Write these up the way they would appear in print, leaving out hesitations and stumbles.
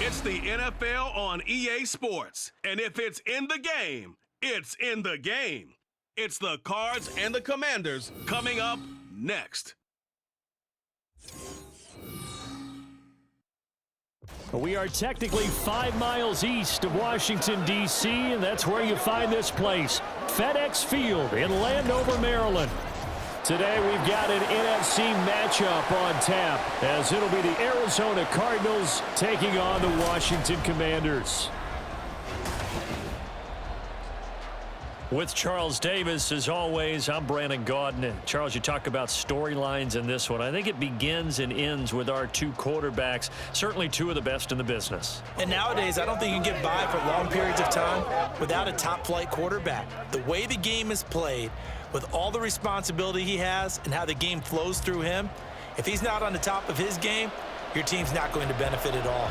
It's the NFL on EA Sports. And if it's in the game, it's in the game. It's the Cards and the Commanders coming up next. We are technically 5 miles east of Washington, D.C., and that's where you find this place, FedEx Field in Landover, Maryland. Today we've got an NFC matchup on tap, as it'll be the Arizona Cardinals taking on the Washington Commanders. With Charles Davis, as always, I'm Brandon Gaudin. Charles, you talk about storylines in this one. I think it begins and ends with our two quarterbacks, certainly two of the best in the business. And nowadays, I don't think you can get by for long periods of time without a top-flight quarterback. The way the game is played, with all the responsibility he has and how the game flows through him, if he's not on the top of his game, your team's not going to benefit at all.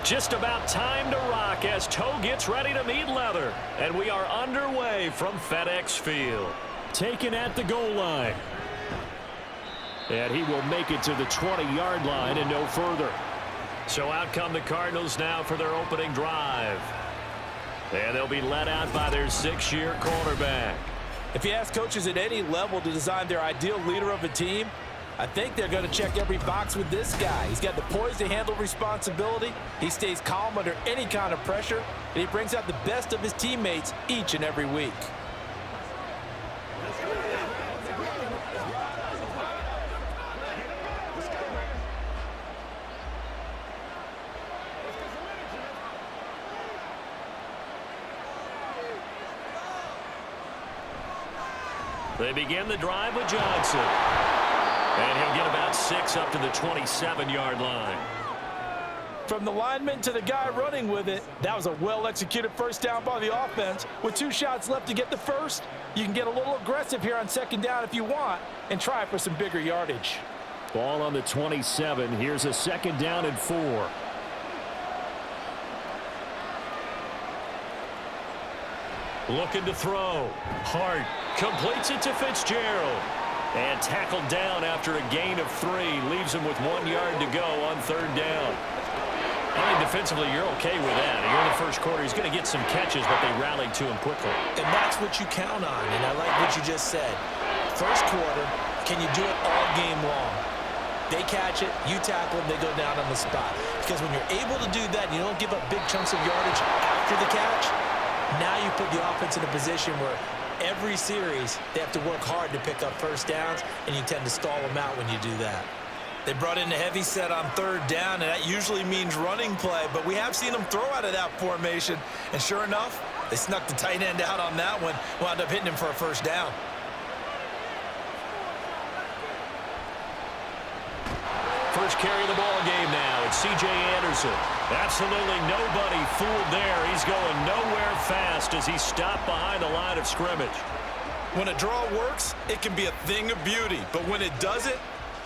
Just about time to rock as Toe gets ready to meet leather. And we are underway from FedEx Field. Taken at the goal line. And he will make it to the 20-yard line and no further. So out come the Cardinals now for their opening drive. And they'll be led out by their 6-year cornerback. If you ask coaches at any level to design their ideal leader of a team, I think they're going to check every box with this guy. He's got the poise to handle responsibility. He stays calm under any kind of pressure, and he brings out the best of his teammates each and every week. They begin the drive with Johnson. And he'll get about 6 up to the 27-yard line. From the lineman to the guy running with it, that was a well-executed first down by the offense. With 2 shots left to get the first, you can get a little aggressive here on second down if you want and try for some bigger yardage. Ball on the 27. Here's a second down and 4. Looking to throw. Hart completes it to Fitzgerald. And tackled down after a gain of 3. Leaves him with 1 yard to go on third down. I think defensively you're okay with that. You're in the first quarter. He's going to get some catches, but they rallied to him quickly. And that's what you count on, and I like what you just said. First quarter, can you do it all game long? They catch it, you tackle them, they go down on the spot. Because when you're able to do that, you don't give up big chunks of yardage after the catch, now you put the offense in a position where every series, they have to work hard to pick up first downs, and you tend to stall them out when you do that. They brought in a heavy set on third down, and that usually means running play, but we have seen them throw out of that formation, and sure enough, they snuck the tight end out on that one, wound up hitting him for a first down. First carry of the ball game now. It's C.J. Anderson. Absolutely nobody fooled there. He's going nowhere fast as he's stopped behind the line of scrimmage. When a draw works, it can be a thing of beauty. But when it doesn't,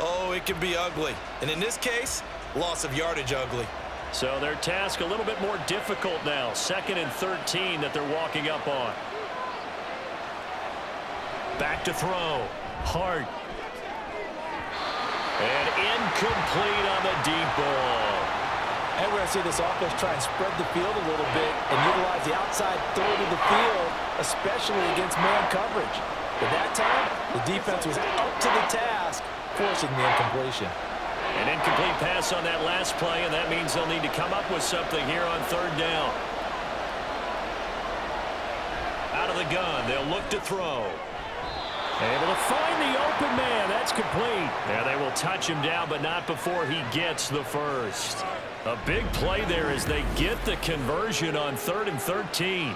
oh, it can be ugly. And in this case, loss of yardage ugly. So their task a little bit more difficult now. 2nd and 13 that they're walking up on. Back to throw. Hart. And incomplete on the deep ball. And we're going to see this offense try and spread the field a little bit and utilize the outside third of the field, especially against man coverage. But that time, the defense was up to the task, forcing the incompletion. An incomplete pass on that last play, and that means they'll need to come up with something here on third down. Out of the gun, they'll look to throw. Able to find the open man. That's complete. Yeah, they will touch him down, but not before he gets the first. A big play there as they get the conversion on 3rd and 13.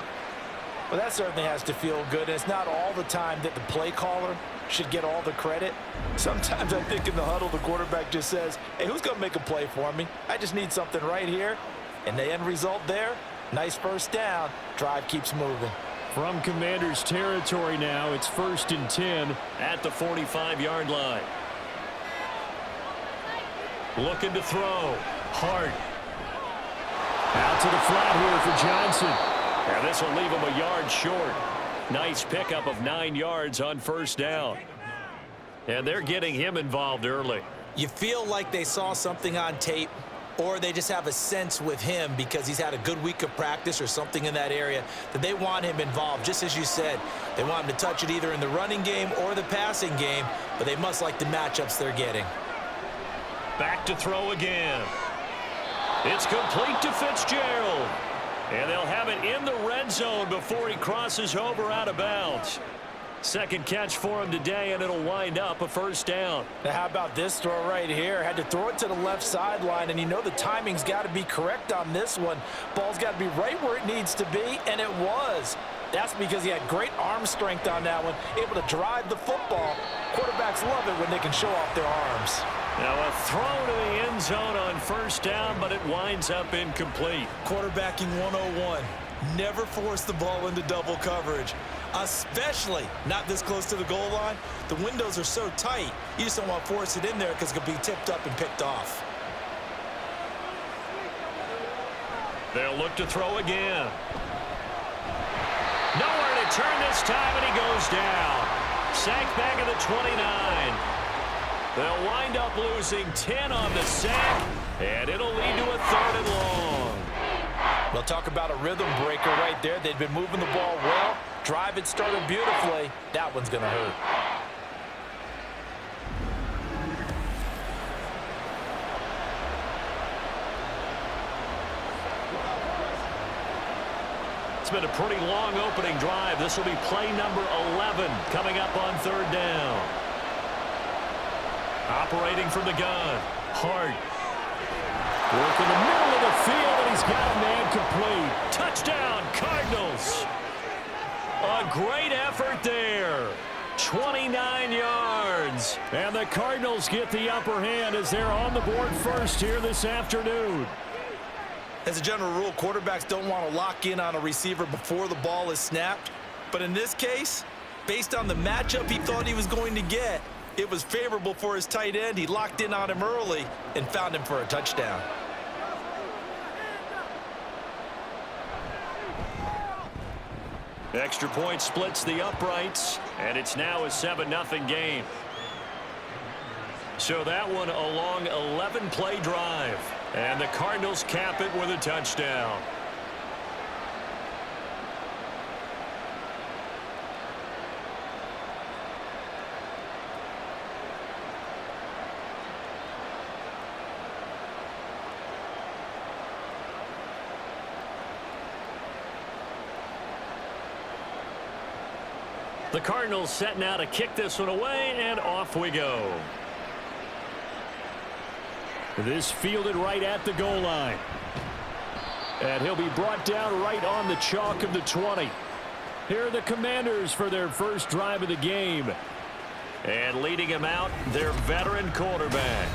Well, that certainly has to feel good. It's not all the time that the play caller should get all the credit. Sometimes I think in the huddle, the quarterback just says, hey, who's going to make a play for me? I just need something right here. And the end result there, nice first down. Drive keeps moving. From Commanders territory now, it's 1st and 10 at the 45-yard line. Looking to throw. Hart. Out to the flat here for Johnson. And this will leave him a yard short. Nice pickup of 9 yards on first down. And they're getting him involved early. You feel like they saw something on tape, or they just have a sense with him because he's had a good week of practice or something in that area that they want him involved. Just as you said, they want him to touch it either in the running game or the passing game, but they must like the matchups they're getting. Back to throw again. It's complete to Fitzgerald. And they'll have it in the red zone before he crosses over out of bounds. Second catch for him today, and it'll wind up a first down. Now, how about this throw right here? Had to throw it to the left sideline, and you know the timing's got to be correct on this one. Ball's got to be right where it needs to be, and it was. That's because he had great arm strength on that one, able to drive the football. Quarterbacks love it when they can show off their arms. Now a throw to the end zone on first down, but it winds up incomplete. Quarterbacking 101. Never force the ball into double coverage, especially not this close to the goal line. The windows are so tight, you just don't want to force it in there because it could be tipped up and picked off. They'll look to throw again. Nowhere to turn this time, and he goes down. Sacked back at the 29. They'll wind up losing 10 on the sack, and it'll lead to a 3rd and long. We'll talk about a rhythm breaker right there. They've been moving the ball well. Drive it started beautifully. That one's going to hurt. It's been a pretty long opening drive. This will be play number 11 coming up on 3rd down. Operating from the gun. Hart. Work in the middle of the field, and he's got a man complete. Touchdown, Cardinals. A great effort there. 29 yards. And the Cardinals get the upper hand as they're on the board first here this afternoon. As a general rule, quarterbacks don't want to lock in on a receiver before the ball is snapped. But in this case, based on the matchup he thought he was going to get, it was favorable for his tight end. He locked in on him early and found him for a touchdown. Extra point splits the uprights, and it's now a 7-0 game. So that one a long 11-play drive, and the Cardinals cap it with a touchdown. The Cardinals setting out to kick this one away, and off we go. This fielded right at the goal line. And he'll be brought down right on the chalk of the 20. Here are the Commanders for their first drive of the game. And leading him out, their veteran quarterback.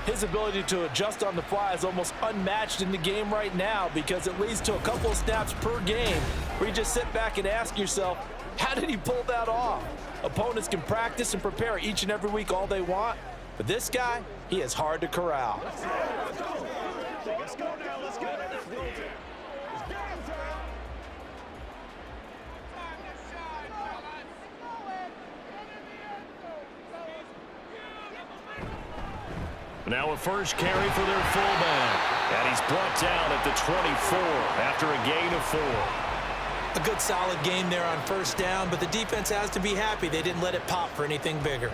His ability to adjust on the fly is almost unmatched in the game right now because it leads to a couple of snaps per game where you just sit back and ask yourself, how did he pull that off? Opponents can practice and prepare each and every week all they want, but this guy, he is hard to corral. Let's go now, let's go. Now a first carry for their fullback. And he's brought down at the 24 after a gain of 4. A good solid game there on first down, but the defense has to be happy they didn't let it pop for anything bigger.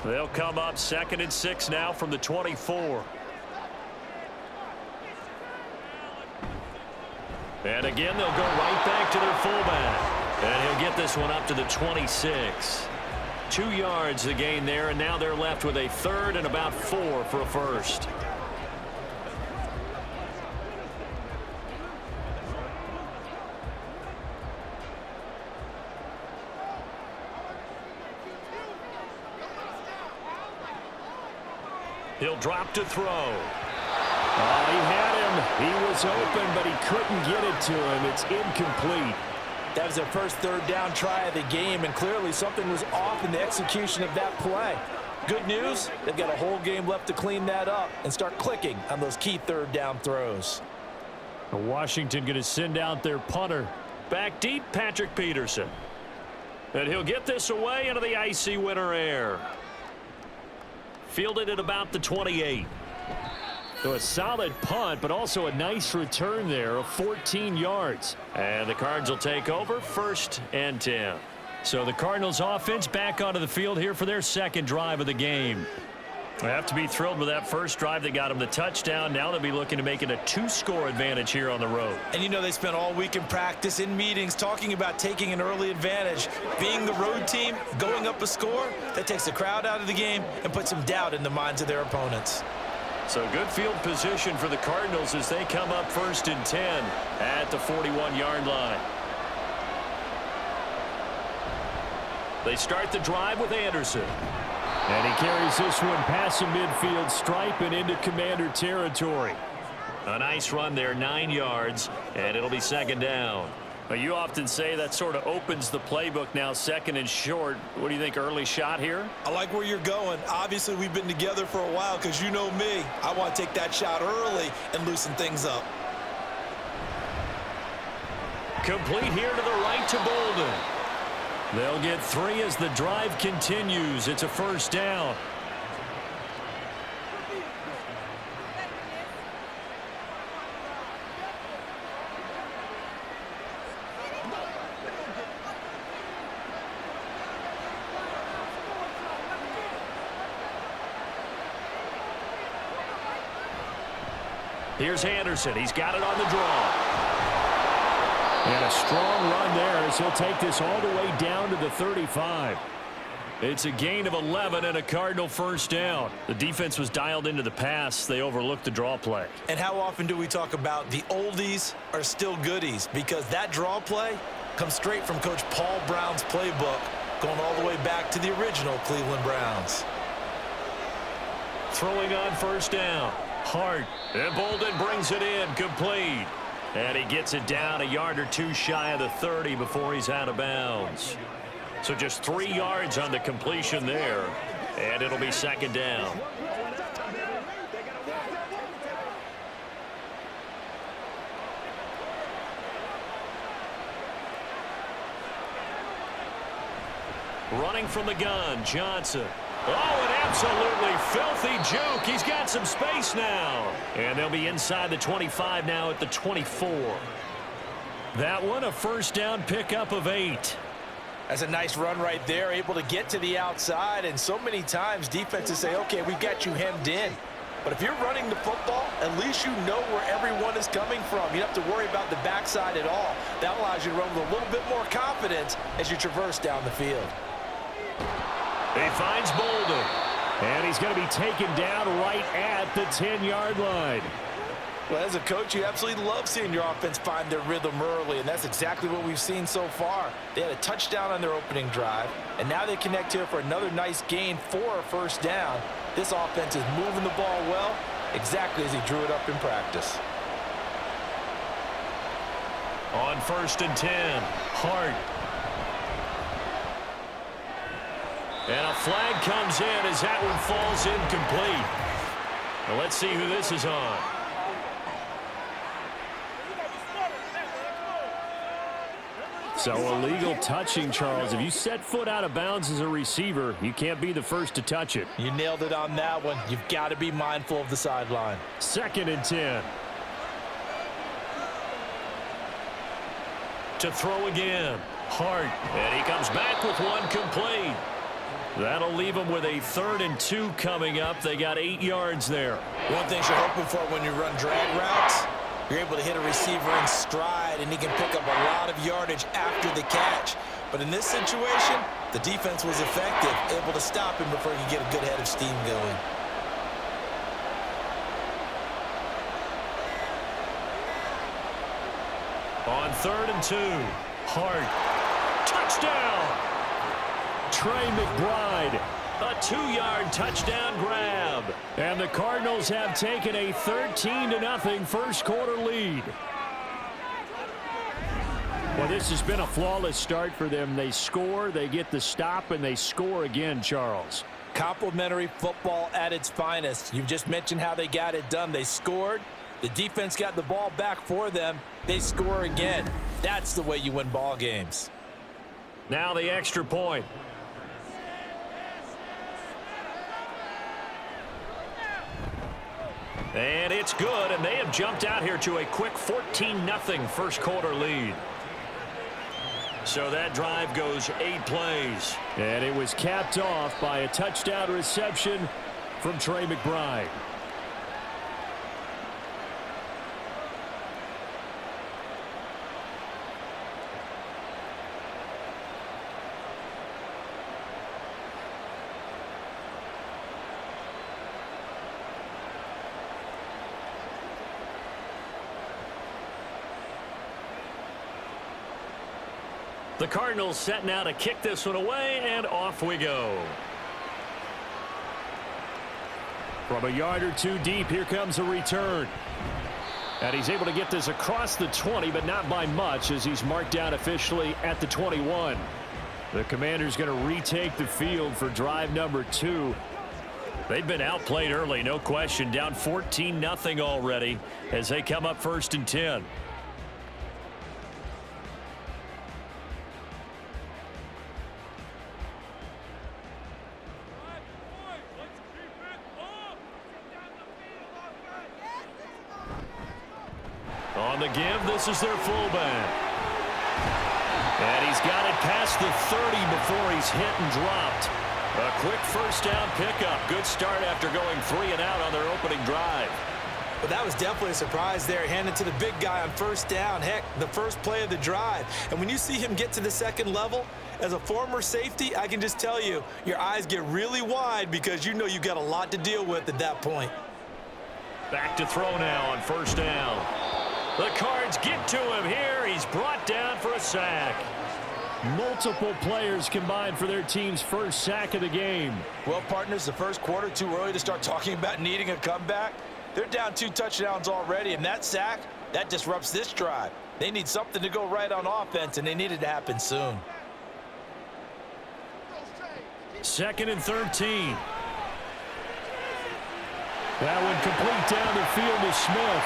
They'll come up 2nd and 6 now from the 24. And again, they'll go right back to their fullback. And he'll get this one up to the 26. 2 yards the gain there, and now they're left with a 3rd and about 4 for a first. He'll drop to throw. Oh, he had him. He was open, but he couldn't get it to him. It's incomplete. That was their first third down try of the game, and clearly something was off in the execution of that play. Good news, they've got a whole game left to clean that up and start clicking on those key third down throws. Washington going to send out their punter. Back deep, Patrick Peterson. And he'll get this away into the icy winter air. Fielded at about the 28. So a solid punt, but also a nice return there of 14 yards. And the Cards will take over 1st and 10. So the Cardinals offense back onto the field here for their second drive of the game. They have to be thrilled with that first drive that got them the touchdown. Now they'll be looking to make it a 2-score advantage here on the road. And you know they spent all week in practice, in meetings, talking about taking an early advantage. Being the road team, going up a score, that takes the crowd out of the game and puts some doubt in the minds of their opponents. So good field position for the Cardinals as they come up 1st and 10 at the 41-yard line. They start the drive with Anderson. And he carries this one past the midfield stripe and into Commander territory. A nice run there, 9 yards, and it'll be 2nd down. But you often say that sort of opens the playbook now, 2nd and short. What do you think, early shot here? I like where you're going. Obviously, we've been together for a while because you know me. I want to take that shot early and loosen things up. Complete here to the right to Bolden. They'll get 3 as the drive continues. It's a 1st down. Here's Anderson. He's got it on the draw. And a strong run there as he'll take this all the way down to the 35. It's a gain of 11 and a Cardinal 1st down. The defense was dialed into the pass. They overlooked the draw play. And how often do we talk about the oldies are still goodies? Because that draw play comes straight from Coach Paul Brown's playbook, going all the way back to the original Cleveland Browns. Throwing on 1st down. Hart. And Bolden brings it in, complete. And he gets it down a yard or 2 shy of the 30 before he's out of bounds. So just 3 yards on the completion there. And it'll be 2nd down. Running from the gun, Johnson. Oh, an absolutely filthy juke. He's got some space now. And they'll be inside the 25 now at the 24. That one, a 1st down pickup of 8. That's a nice run right there, able to get to the outside. And so many times defenses say, okay, we've got you hemmed in. But if you're running the football, at least you know where everyone is coming from. You don't have to worry about the backside at all. That allows you to run with a little bit more confidence as you traverse down the field. He finds Bolden. And he's going to be taken down right at the 10-yard line. Well, as a coach, you absolutely love seeing your offense find their rhythm early, and that's exactly what we've seen so far. They had a touchdown on their opening drive, and now they connect here for another nice gain for a 1st down. This offense is moving the ball well, exactly as he drew it up in practice. On 1st and 10, Hart. And a flag comes in as that one falls incomplete. Well, let's see who this is on. So illegal touching, Charles. If you set foot out of bounds as a receiver, you can't be the first to touch it. You nailed it on that one. You've got to be mindful of the sideline. 2nd and 10. To throw again. Hart. And he comes back with one complete. That'll leave them with a 3rd and 2 coming up. They got 8 yards there. One thing you're hoping for when you run drag routes, you're able to hit a receiver in stride, and he can pick up a lot of yardage after the catch. But in this situation, the defense was effective, able to stop him before he could get a good head of steam going. On 3rd and 2, Hart. Touchdown! Trey McBride A 2-yard touchdown grab. And the Cardinals have taken a 13-0 first quarter lead. Well, this has been a flawless start for them. They score, they get the stop, and they score again, Charles. Complimentary football at its finest. You just mentioned how they got it done. They scored. The defense got the ball back for them. They score again. That's the way you win ball games. Now the extra point. And it's good, and they have jumped out here to a quick 14-0 first quarter lead. So that drive goes 8 plays. And it was capped off by a touchdown reception from Trey McBride. The Cardinals set now to kick this one away, and off we go. From a yard or two deep, here comes a return. And he's able to get this across the 20, but not by much, as he's marked down officially at the 21. The Commanders going to retake the field for drive number 2. They've been outplayed early, no question. Down 14-0 already as they come up 1st and 10. On the give, this is their fullback. And he's got it past the 30 before he's hit and dropped. A quick first down pickup. Good start after going 3 and out on their opening drive. But that was definitely a surprise there. Handed to the big guy on first down. Heck, the first play of the drive. And when you see him get to the second level, as a former safety, I can just tell you, your eyes get really wide because you know you've got a lot to deal with at that point. Back to throw now on first down. The Cards get to him here. He's brought down for a sack. Multiple players combined for their team's first sack of the game. Well, partners, the first quarter, too early to start talking about needing a comeback. They're down 2 touchdowns already, and that sack, that disrupts this drive. They need something to go right on offense, and they need it to happen soon. 2nd and 13. That one complete down the field to Smith.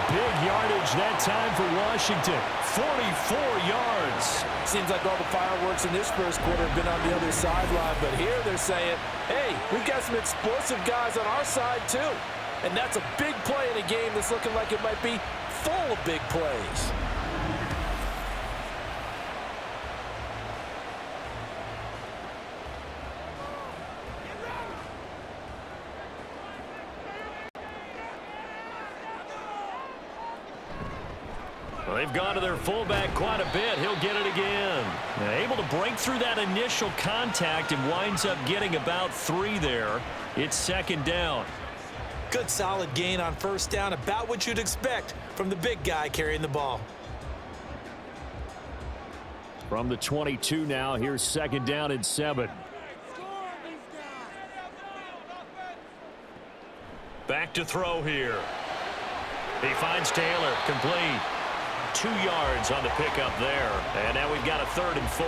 Big yardage that time for Washington. 44 yards. Seems like all the fireworks in this first quarter have been on the other sideline, but here they're saying, hey, we've got some explosive guys on our side too. And that's a big play in a game that's looking like it might be full of big plays. They've gone to their fullback quite a bit. He'll get it again. Able to break through that initial contact and winds up getting about 3 there. It's 2nd down. Good solid gain on first down, about what you'd expect from the big guy carrying the ball. From the 22 now, here's 2nd down and 7. Back to throw here. He finds Taylor, complete. 2 yards on the pickup there. And now we've got a 3rd and 4.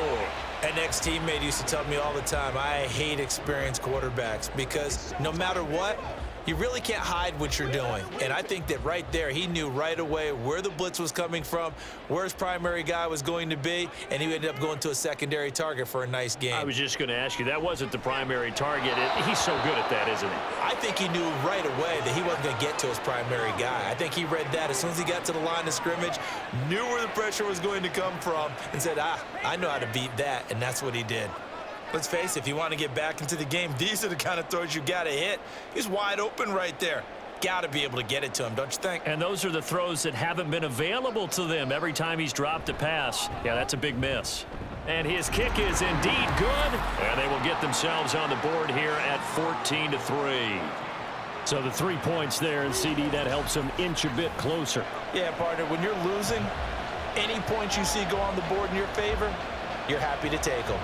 An ex-teammate used to tell me all the time, I hate experienced quarterbacks because no matter what, you really can't hide what you're doing. And I think that right there, he knew right away where the blitz was coming from, where his primary guy was going to be, and he ended up going to a secondary target for a nice game. I was just going to ask you, that wasn't the primary target. He's so good at that, isn't he? I think he knew right away that he wasn't going to get to his primary guy. I think he read that as soon as he got to the line of scrimmage, knew where the pressure was going to come from, and said, I know how to beat that, and that's what he did. Let's face it, if you want to get back into the game, these are the kind of throws you got to hit. He's wide open right there. Got to be able to get it to him, don't you think? And those are the throws that haven't been available to them every time he's dropped a pass. Yeah, that's a big miss. And his kick is indeed good, and they will get themselves on the board here at 14-3. So the 3 points there, and CD, that helps them inch a bit closer. Yeah, partner, when you're losing, any points you see go on the board in your favor, you're happy to take them.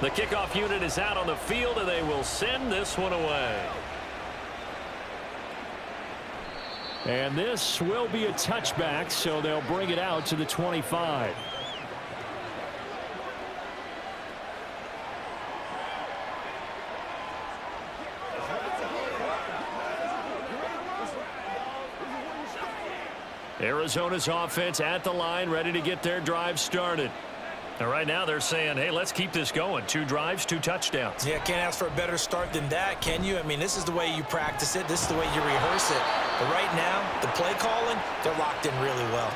The kickoff unit is out on the field, and they will send this one away. And this will be a touchback, so they'll bring it out to the 25. Arizona's offense at the line, ready to get their drive started. And right now they're saying, hey, let's keep this going. 2 drives, 2 touchdowns. Yeah, can't ask for a better start than that, can you? I mean, this is the way you practice it. This is the way you rehearse it. But right now, the play calling, they're locked in really well.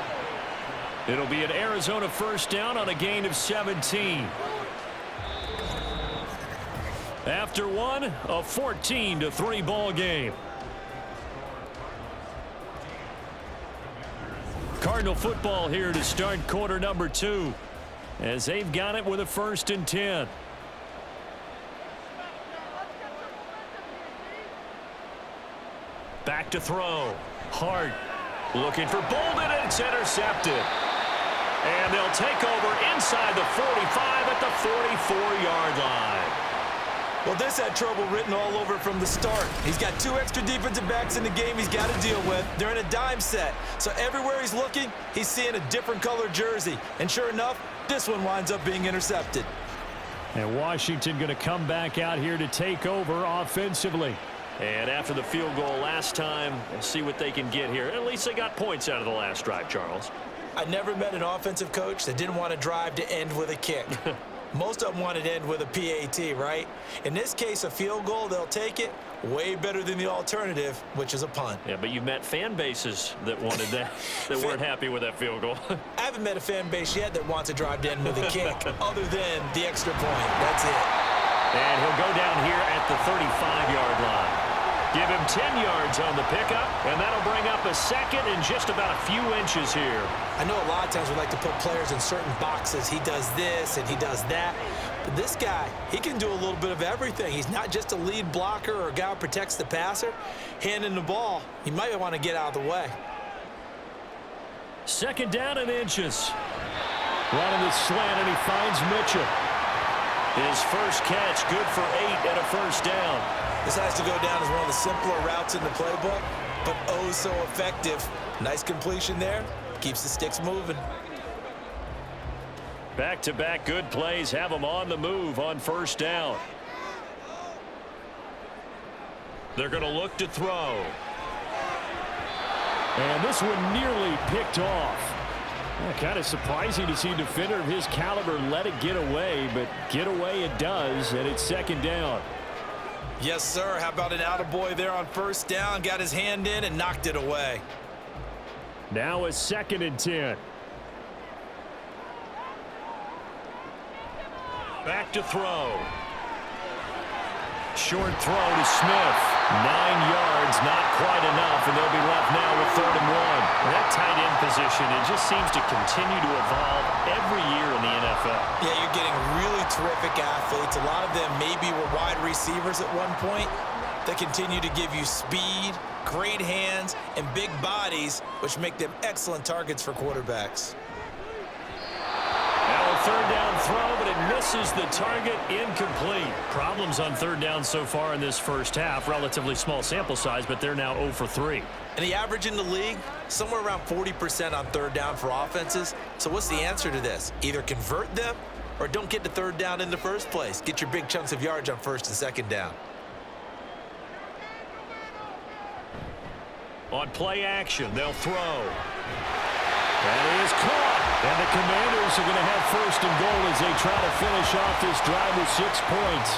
It'll be an Arizona first down on a gain of 17. After one, a 14-3 ball game. Cardinal football here to start quarter number 2. As they've got it with a 1st and 10. Back to throw. Hart looking for Bolden, and it's intercepted. And they'll take over inside the 45 at the 44-yard line. Well, this had trouble written all over from the start. He's got 2 extra defensive backs in the game he's got to deal with. They're in a dime set. So everywhere he's looking, he's seeing a different color jersey. And sure enough, this one winds up being intercepted. And Washington going to come back out here to take over offensively. And after the field goal last time, we'll see what they can get here. At least they got points out of the last drive, Charles. I never met an offensive coach that didn't want to drive to end with a kick. Most of them wanted to end with a PAT, right? In this case, a field goal, they'll take it. Way better than the alternative, which is a punt. Yeah, but you've met fan bases that wanted that, that weren't happy with that field goal. I haven't met a fan base yet that wants to drive to end with a kick, other than the extra point. That's it. And he'll go down here at the 35-yard line. Give him 10 yards on the pickup, and that'll bring up a 2nd and just about a few inches here. I know a lot of times we like to put players in certain boxes. He does this and he does that. But this guy, he can do a little bit of everything. He's not just a lead blocker or a guy who protects the passer. Handing the ball, he might want to get out of the way. 2nd down and inches. Running the slant, and he finds Mitchell. His first catch, good for 8 and a 1st down. This has to go down as one of the simpler routes in the playbook, but oh so effective. Nice completion there. Keeps the sticks moving. Back-to-back good plays have them on the move on 1st down. They're going to look to throw. And this one nearly picked off. Kind of surprising to see a defender of his caliber let it get away, but get away it does, and it's 2nd down. Yes, sir. How about an attaboy there on 1st down? Got his hand in and knocked it away. Now a 2nd and 10. Back to throw. Short throw to Smith. 9 yards, not quite enough, and they'll be left now with 3rd and 1. That tight end position, it just seems to continue to evolve every year in the NFL. Yeah, you're getting really terrific athletes. A lot of them maybe were wide receivers at one point. They continue to give you speed, great hands, and big bodies, which make them excellent targets for quarterbacks. Now a 3rd down throw, but it misses the target, incomplete. Problems on 3rd down so far in this first half. Relatively small sample size, but they're now 0 for 3. And the average in the league, somewhere around 40% on 3rd down for offenses. So what's the answer to this? Either convert them or don't get to 3rd down in the first place. Get your big chunks of yards on 1st and 2nd down. On play action, they'll throw. That is caught. And the Commanders are going to have 1st and goal as they try to finish off this drive with 6 points.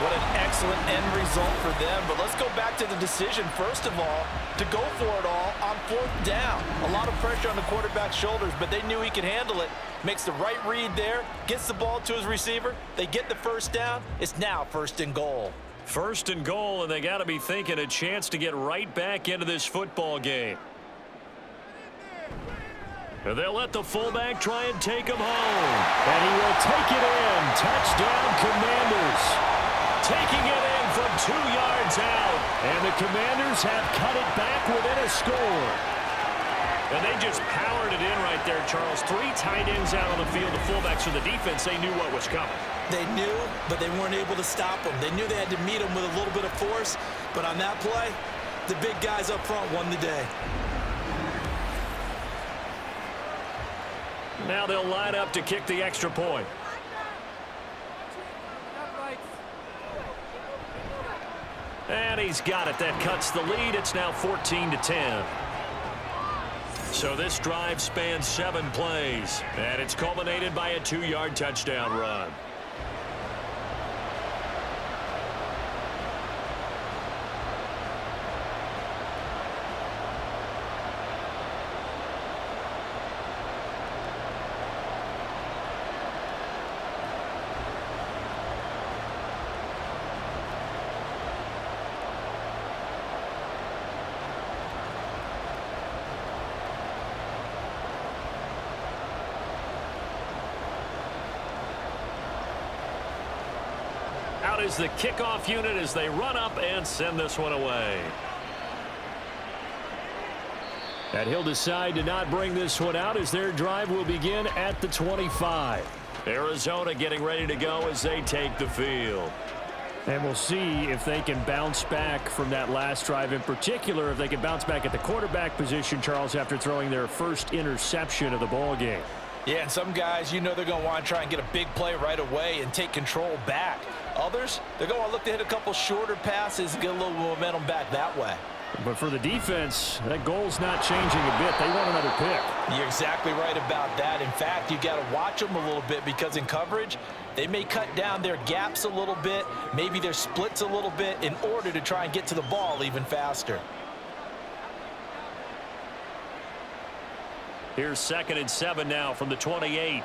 What an excellent end result for them. But let's go back to the decision, first of all, to go for it all on 4th down. A lot of pressure on the quarterback's shoulders, but they knew he could handle it. Makes the right read there, gets the ball to his receiver. They get the 1st down. It's now 1st and goal. 1st and goal, and they got to be thinking a chance to get right back into this football game. And they'll let the fullback try and take him home. And he will take it in. Touchdown, Commanders. Taking it in from 2 yards out. And the Commanders have cut it back within a score. And they just powered it in right there, Charles. 3 tight ends out on the field. The fullbacks for the defense, they knew what was coming. They knew, but they weren't able to stop them. They knew they had to meet them with a little bit of force, but on that play, the big guys up front won the day. Now they'll line up to kick the extra point. And he's got it. That cuts the lead. It's now 14-10. So this drive spans 7 plays, and it's culminated by a 2-yard touchdown run. Out is the kickoff unit as they run up and send this one away. And he'll decide to not bring this one out as their drive will begin at the 25. Arizona getting ready to go as they take the field. And we'll see if they can bounce back from that last drive, in particular if they can bounce back at the quarterback position, Charles, after throwing their first interception of the ball game. Yeah, and some guys, you know they're going to want to try and get a big play right away and take control back. Others, they're going to look to hit a couple shorter passes and get a little momentum back that way. But for the defense, that goal's not changing a bit. They want another pick. You're exactly right about that. In fact, you got to watch them a little bit because in coverage, they may cut down their gaps a little bit, maybe their splits a little bit in order to try and get to the ball even faster. Here's 2nd and 7 now from the 28.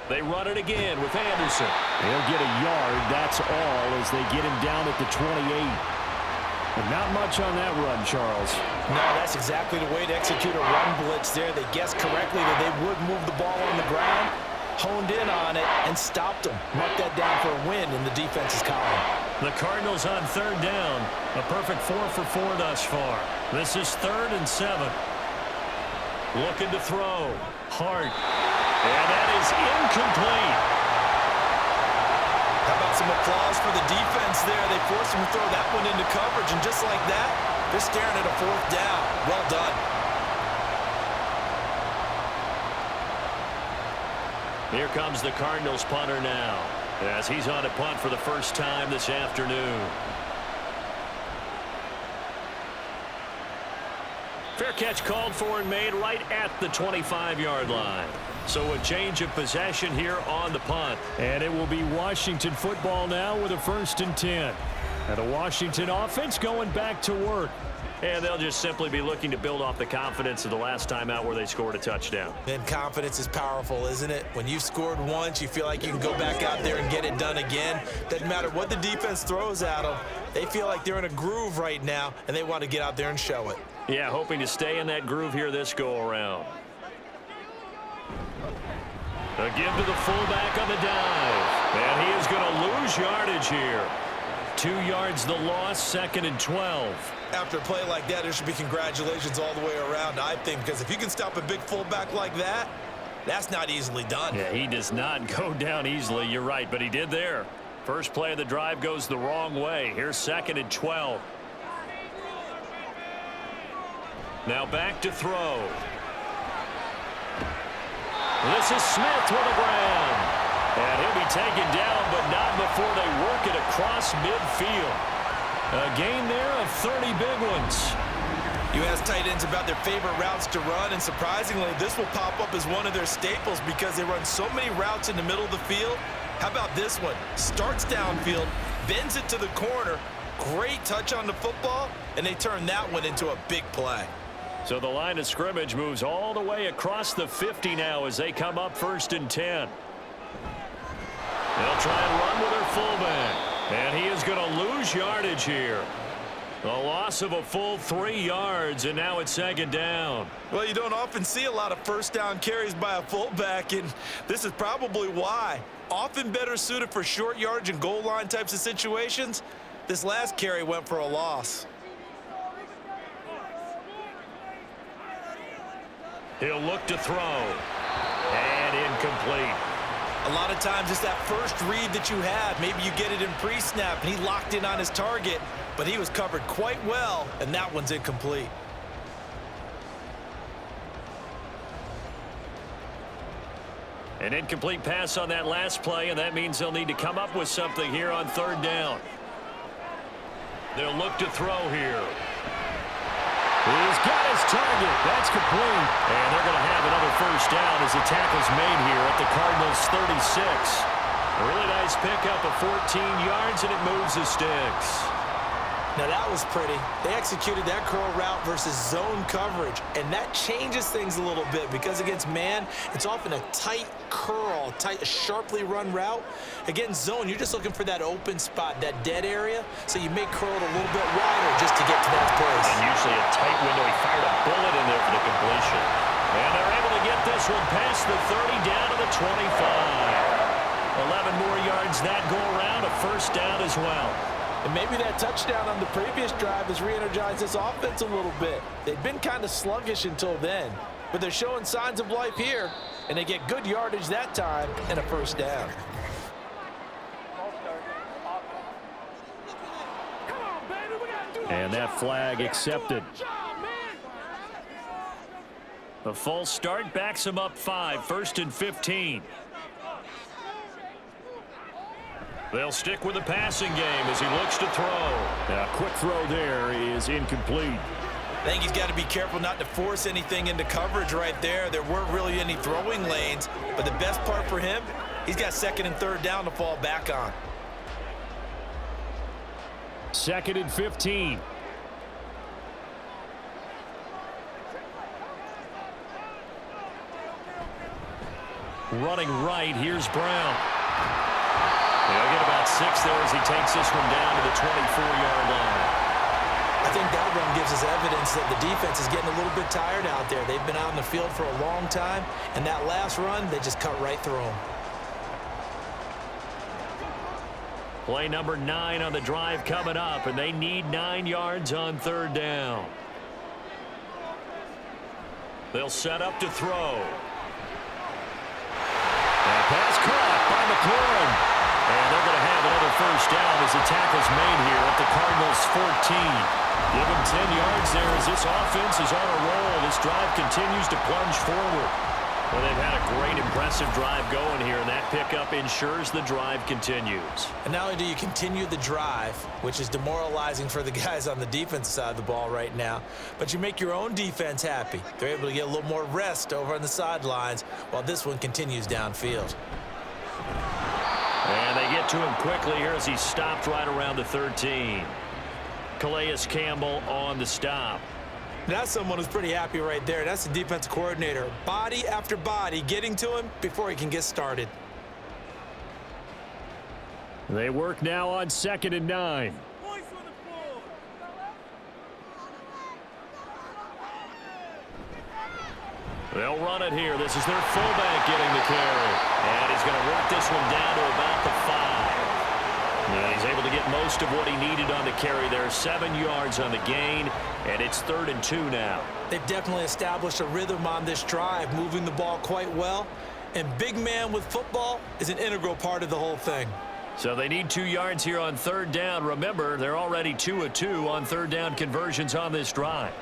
They run it again with Anderson. He'll get a yard, that's all, as they get him down at the 28. And not much on that run, Charles. No, that's exactly the way to execute a run blitz there. They guessed correctly that they would move the ball on the ground, honed in on it, and stopped them. Mark that down for a win in the defense's column. The Cardinals on 3rd down. A perfect 4 for 4 thus far. This is 3rd and 7. Looking to throw. Hart. And that is incomplete. How about some applause for the defense there? They forced him to throw that one into coverage, and just like that, they're staring at a 4th down. Well done. Here comes the Cardinals punter now, as he's on a punt for the first time this afternoon. Fair catch called for and made right at the 25-yard line. So a change of possession here on the punt. And it will be Washington football now with a 1st and 10. And the Washington offense going back to work. And they'll just simply be looking to build off the confidence of the last time out where they scored a touchdown. And confidence is powerful, isn't it? When you've scored once, you feel like you can go back out there and get it done again. Doesn't matter what the defense throws at them. They feel like they're in a groove right now, and they want to get out there and show it. Yeah, hoping to stay in that groove here this go-around. A give to the fullback on the dive. And he is going to lose yardage here. 2 yards the loss, 2nd and 12. After a play like that, there should be congratulations all the way around, I think, because if you can stop a big fullback like that, that's not easily done. Yeah, he does not go down easily. You're right, but he did there. First play of the drive goes the wrong way. Here's 2nd and 12. Now back to throw. This is Smith with the ground. And he'll be taken down, but not before they work it across midfield. A gain there of 30 big ones. You ask tight ends about their favorite routes to run, and surprisingly, this will pop up as one of their staples because they run so many routes in the middle of the field. How about this one? Starts downfield, bends it to the corner, great touch on the football, and they turn that one into a big play. So the line of scrimmage moves all the way across the 50 now as they come up 1st and 10. They'll try and run with their fullback. And he is going to lose yardage here. A loss of a full 3 yards, and now it's 2nd down. Well, you don't often see a lot of 1st down carries by a fullback, and this is probably why. Often better suited for short yardage and goal line types of situations. This last carry went for a loss. He'll look to throw. And incomplete. A lot of times it's that first read that you have. Maybe you get it in pre-snap, and he locked in on his target, but he was covered quite well, and that one's incomplete. An incomplete pass on that last play, and that means they'll need to come up with something here on third down. They'll look to throw here. He's got his target. That's complete. And they're going to have another first down as the tackle's made here at the Cardinals' 36. A really nice pickup of 14 yards, and it moves the sticks. Now that was pretty. They executed that curl route versus zone coverage, and that changes things a little bit because against man, it's often a tight curl, sharply run route. Against zone, you're just looking for that open spot, that dead area, so you may curl it a little bit wider just to get to that place. And usually a tight window. He fired a bullet in there for the completion. And they're able to get this one past the 30 down to the 25. 11 more yards that go around, a first down as well. And maybe that touchdown on the previous drive has re-energized this offense a little bit. They've been kind of sluggish until then, but they're showing signs of life here, and they get good yardage that time and a first down. And that flag accepted. A false start backs him up 5, 1st and 15. They'll stick with the passing game as he looks to throw. A quick throw there is incomplete. I think he's got to be careful not to force anything into coverage right there. There weren't really any throwing lanes, but the best part for him, he's got 2nd and 3rd down to fall back on. 2nd and 15. Running right, here's Brown. He'll get about 6 there as he takes this one down to the 24-yard line. I think that run gives us evidence that the defense is getting a little bit tired out there. They've been out in the field for a long time, and that last run, they just cut right through them. Play number 9 on the drive coming up, and they need 9 yards on 3rd down. They'll set up to throw. And pass caught by McLaurin. And they're going to have another first down as the tackle's made here at the Cardinals' 14. Give them 10 yards there as this offense is on a roll. This drive continues to plunge forward. Well, they've had a great, impressive drive going here, and that pickup ensures the drive continues. And not only do you continue the drive, which is demoralizing for the guys on the defense side of the ball right now, but you make your own defense happy. They're able to get a little more rest over on the sidelines while this one continues downfield. And they get to him quickly here as he stopped right around the 13. Calais Campbell on the stop. That's someone who's pretty happy right there. That's the defensive coordinator. Body after body getting to him before he can get started. They work now on 2nd and 9. They'll run it here. This is their fullback getting the carry. And he's going to work this one down to about the 5. And he's able to get most of what he needed on the carry there. 7 yards on the gain, and it's 3rd and 2 now. They've definitely established a rhythm on this drive, moving the ball quite well. And big man with football is an integral part of the whole thing. So they need 2 yards here on 3rd down. Remember, they're already 2 of 2 on 3rd down conversions on this drive.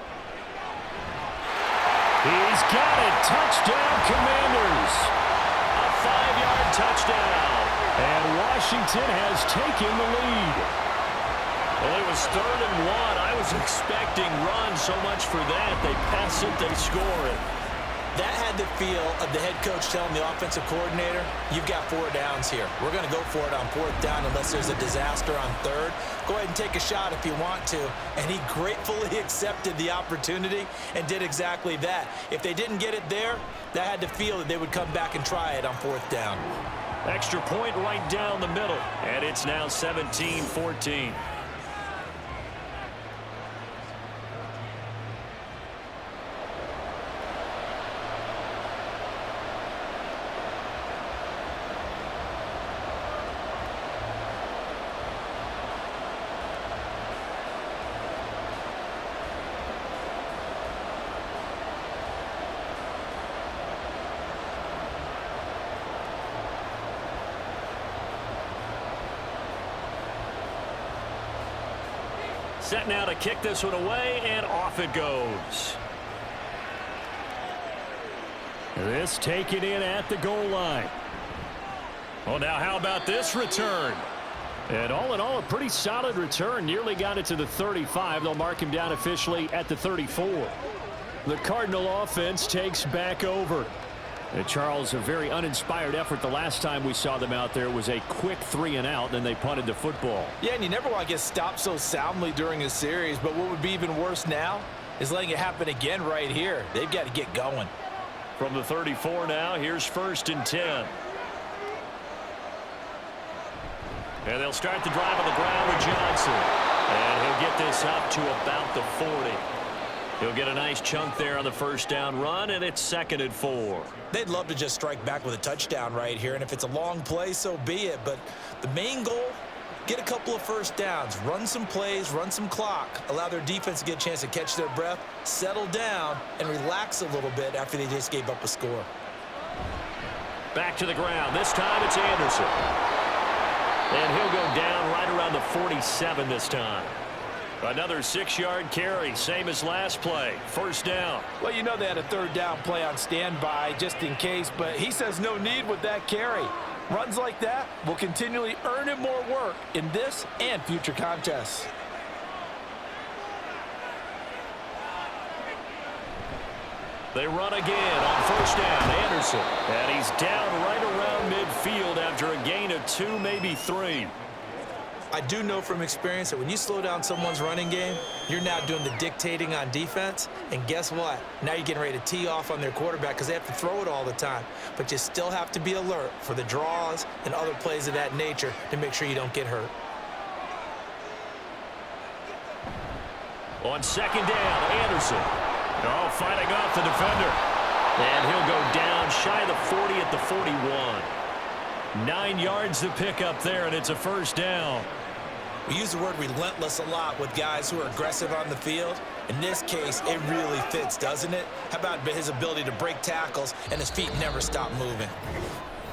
He's got it. Touchdown, Commanders. A 5-yard touchdown. And Washington has taken the lead. Well, it was 3rd and 1. I was expecting run so much for that. They pass it, they score it. That had the feel of the head coach telling the offensive coordinator, you've got 4 downs here. We're going to go for it on 4th down unless there's a disaster on 3rd. Go ahead and take a shot if you want to. And he gratefully accepted the opportunity and did exactly that. If they didn't get it there, that had the feel that they would come back and try it on 4th down. Extra point right down the middle. And it's now 17-14. Set now to kick this one away, and off it goes. This taken in at the goal line. Well, now how about this return? And all in all, a pretty solid return. Nearly got it to the 35. They'll mark him down officially at the 34. The Cardinal offense takes back over. And Charles, a very uninspired effort. The last time we saw them out there was a quick 3-and-out, then they punted the football. Yeah, and you never want to get stopped so soundly during a series, but what would be even worse now is letting it happen again right here. They've got to get going. From the 34 now, here's 1st and 10. And they'll start the drive on the ground with Johnson. And he'll get this up to about the 40. He'll get a nice chunk there on the 1st down run, and it's 2nd and 4. They'd love to just strike back with a touchdown right here, and if it's a long play, so be it. But the main goal, get a couple of 1st downs, run some plays, run some clock, allow their defense to get a chance to catch their breath, settle down, and relax a little bit after they just gave up a score. Back to the ground. This time it's Anderson. And he'll go down right around the 47 this time. Another 6-yard carry, same as last play. 1st down. Well, you know they had a 3rd down play on standby just in case, but he says no need with that carry. Runs like that will continually earn him more work in this and future contests. They run again on 1st down. Anderson. And he's down right around midfield after a gain of 2, maybe 3. I do know from experience that when you slow down someone's running game, you're now doing the dictating on defense. And guess what? Now you're getting ready to tee off on their quarterback because they have to throw it all the time. But you still have to be alert for the draws and other plays of that nature to make sure you don't get hurt. On 2nd down, Anderson. Oh, fighting off the defender. And he'll go down shy of the 40 at the 41. 9 yards to pick up there, and it's a 1st down. We use the word relentless a lot with guys who are aggressive on the field. In this case, it really fits, doesn't it? How about his ability to break tackles and his feet never stop moving?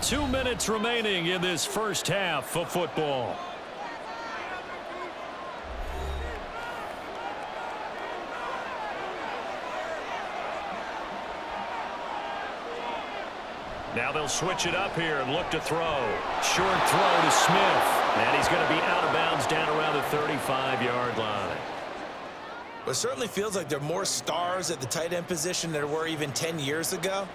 2 minutes remaining in this 1st half of football. Now they'll switch it up here and look to throw. Short throw to Smith. And he's going to be out of bounds down around the 35-yard line. Well, it certainly feels like there are more stars at the tight end position than there were even 10 years ago.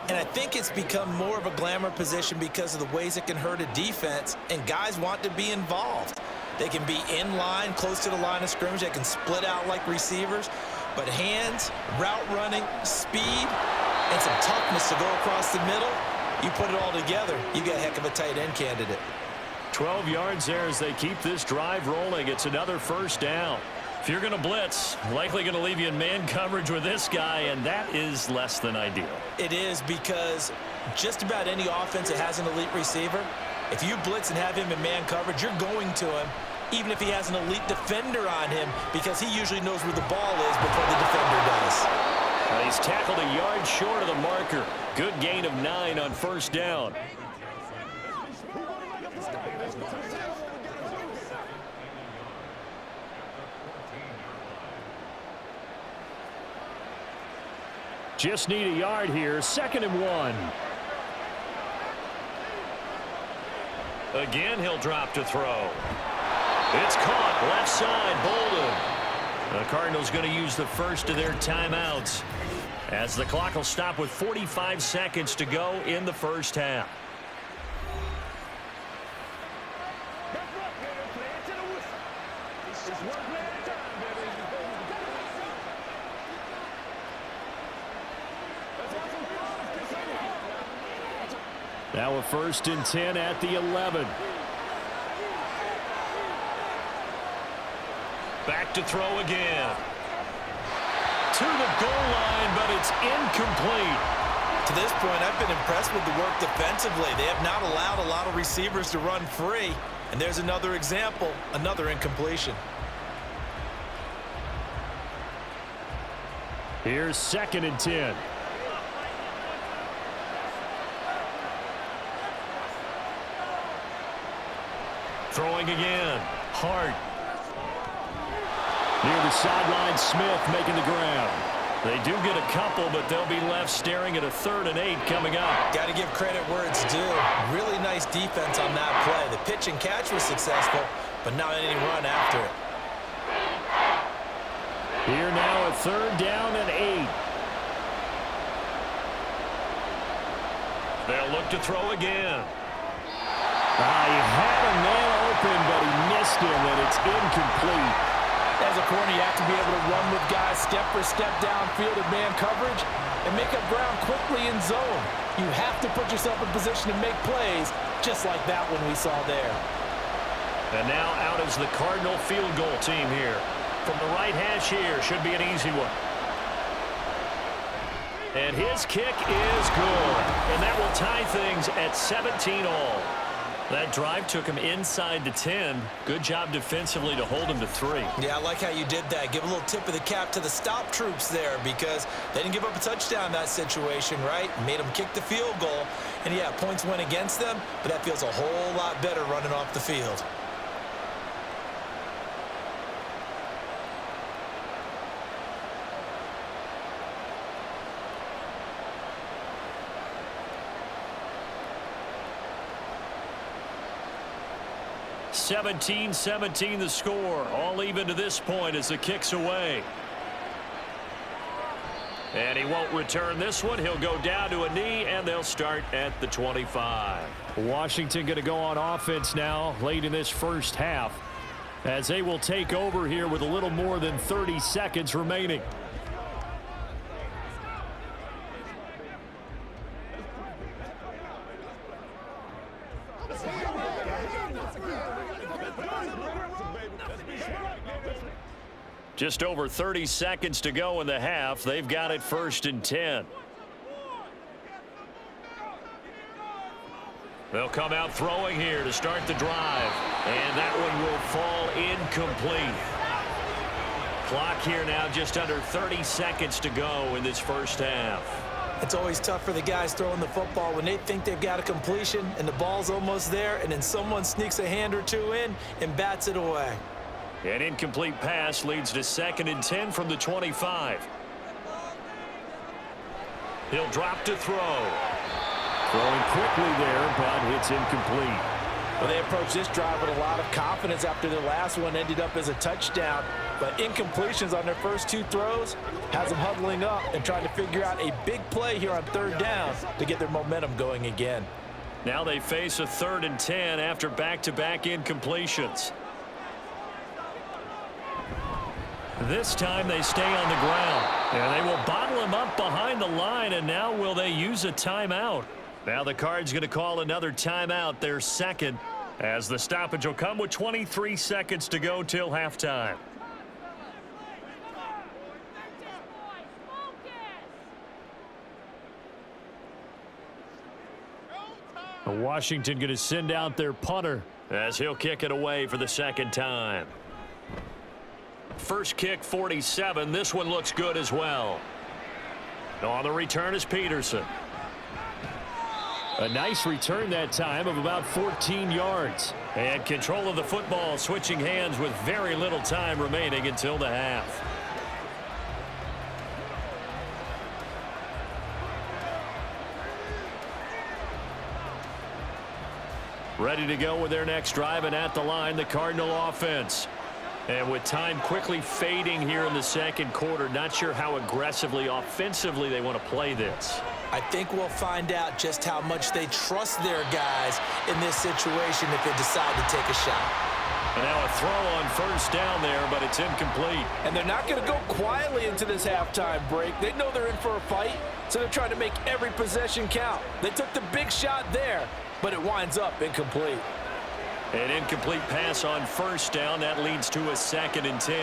And I think it's become more of a glamour position because of the ways it can hurt a defense, and guys want to be involved. They can be in line, close to the line of scrimmage. They can split out like receivers. But hands, route running, speed, and some toughness to go across the middle, you put it all together, you got a heck of a tight end candidate. 12 yards there as they keep this drive rolling. It's another 1st down. If you're going to blitz, likely going to leave you in man coverage with this guy, and that is less than ideal. It is, because just about any offense that has an elite receiver, if you blitz and have him in man coverage, you're going to him, even if he has an elite defender on him, because he usually knows where the ball is before the defender does. He's tackled a yard short of the marker. Good gain of 9 on 1st down. Just need a yard here. 2nd and 1. Again, he'll drop to throw. It's caught left side. Bolden. The Cardinals going to use the first of their timeouts as the clock will stop with 45 seconds to go in the 1st half. Now a 1st and 10 at the 11. Back to throw again. To the goal line, but it's incomplete. To this point, I've been impressed with the work defensively. They have not allowed a lot of receivers to run free. And there's another example, another incompletion. Here's 2nd and 10. Throwing again. Hart. Near the sideline, Smith making the grab. They do get a couple, but they'll be left staring at a 3rd and 8 coming up. Got to give credit where it's due. Really nice defense on that play. The pitch and catch was successful, but not any run after it. Here now a 3rd down and 8. They'll look to throw again. He had a man open, but he missed him, and it's incomplete. As a corner, you have to be able to run with guys step for step downfield in man coverage and make up ground quickly in zone. You have to put yourself in position to make plays, just like that one we saw there. And now out is the Cardinal field goal team here. From the right hash here, should be an easy one. And his kick is good. And that will tie things at 17 all. That drive took him inside the 10. Good job defensively to hold him to 3. Yeah, I like how you did that. Give a little tip of the cap to the stop troops there because they didn't give up a touchdown in that situation, right? Made them kick the field goal. And, yeah, points went against them, but that feels a whole lot better running off the field. (17-17) the score. All even to this point as the kick's away. And he won't return this one. He'll go down to a knee, and they'll start at the 25. Washington going to go on offense now late in this first half as they will take over here with a little more than 30 seconds remaining. Just over 30 seconds to go in the half. They've got it 1st and 10. They'll come out throwing here to start the drive. And that one will fall incomplete. Clock here now just under 30 seconds to go in this first half. It's always tough for the guys throwing the football when they think they've got a completion and the ball's almost there, and then someone sneaks a hand or two in and bats it away. An incomplete pass leads to 2nd and 10 from the 25. He'll drop to throw. Throwing quickly there, but it's incomplete. Well, they approached this drive with a lot of confidence after their last one ended up as a touchdown. But incompletions on their first 2 throws has them huddling up and trying to figure out a big play here on 3rd down to get their momentum going again. Now they face a 3rd and 10 after back-to-back incompletions. This time they stay on the ground. And they will bottle him up behind the line, and now will they use a timeout? Now the Cards going to call another timeout, their 2nd, as the stoppage will come with 23 seconds to go till halftime. Washington going to send out their punter as he'll kick it away for the 2nd time. First kick 47. This one looks good as well. On the return is Peterson. A nice return that time of about 14 yards. And control of the football switching hands with very little time remaining until the half. Ready to go with their next drive, and at the line, the Cardinal offense. And with time quickly fading here in the 2nd quarter, not sure how aggressively, offensively they want to play this. I think we'll find out just how much they trust their guys in this situation if they decide to take a shot. And now a throw on 1st down there, but it's incomplete. And they're not going to go quietly into this halftime break. They know they're in for a fight, so they're trying to make every possession count. They took the big shot there, but it winds up incomplete. An incomplete pass on 1st down. That leads to a 2nd and 10.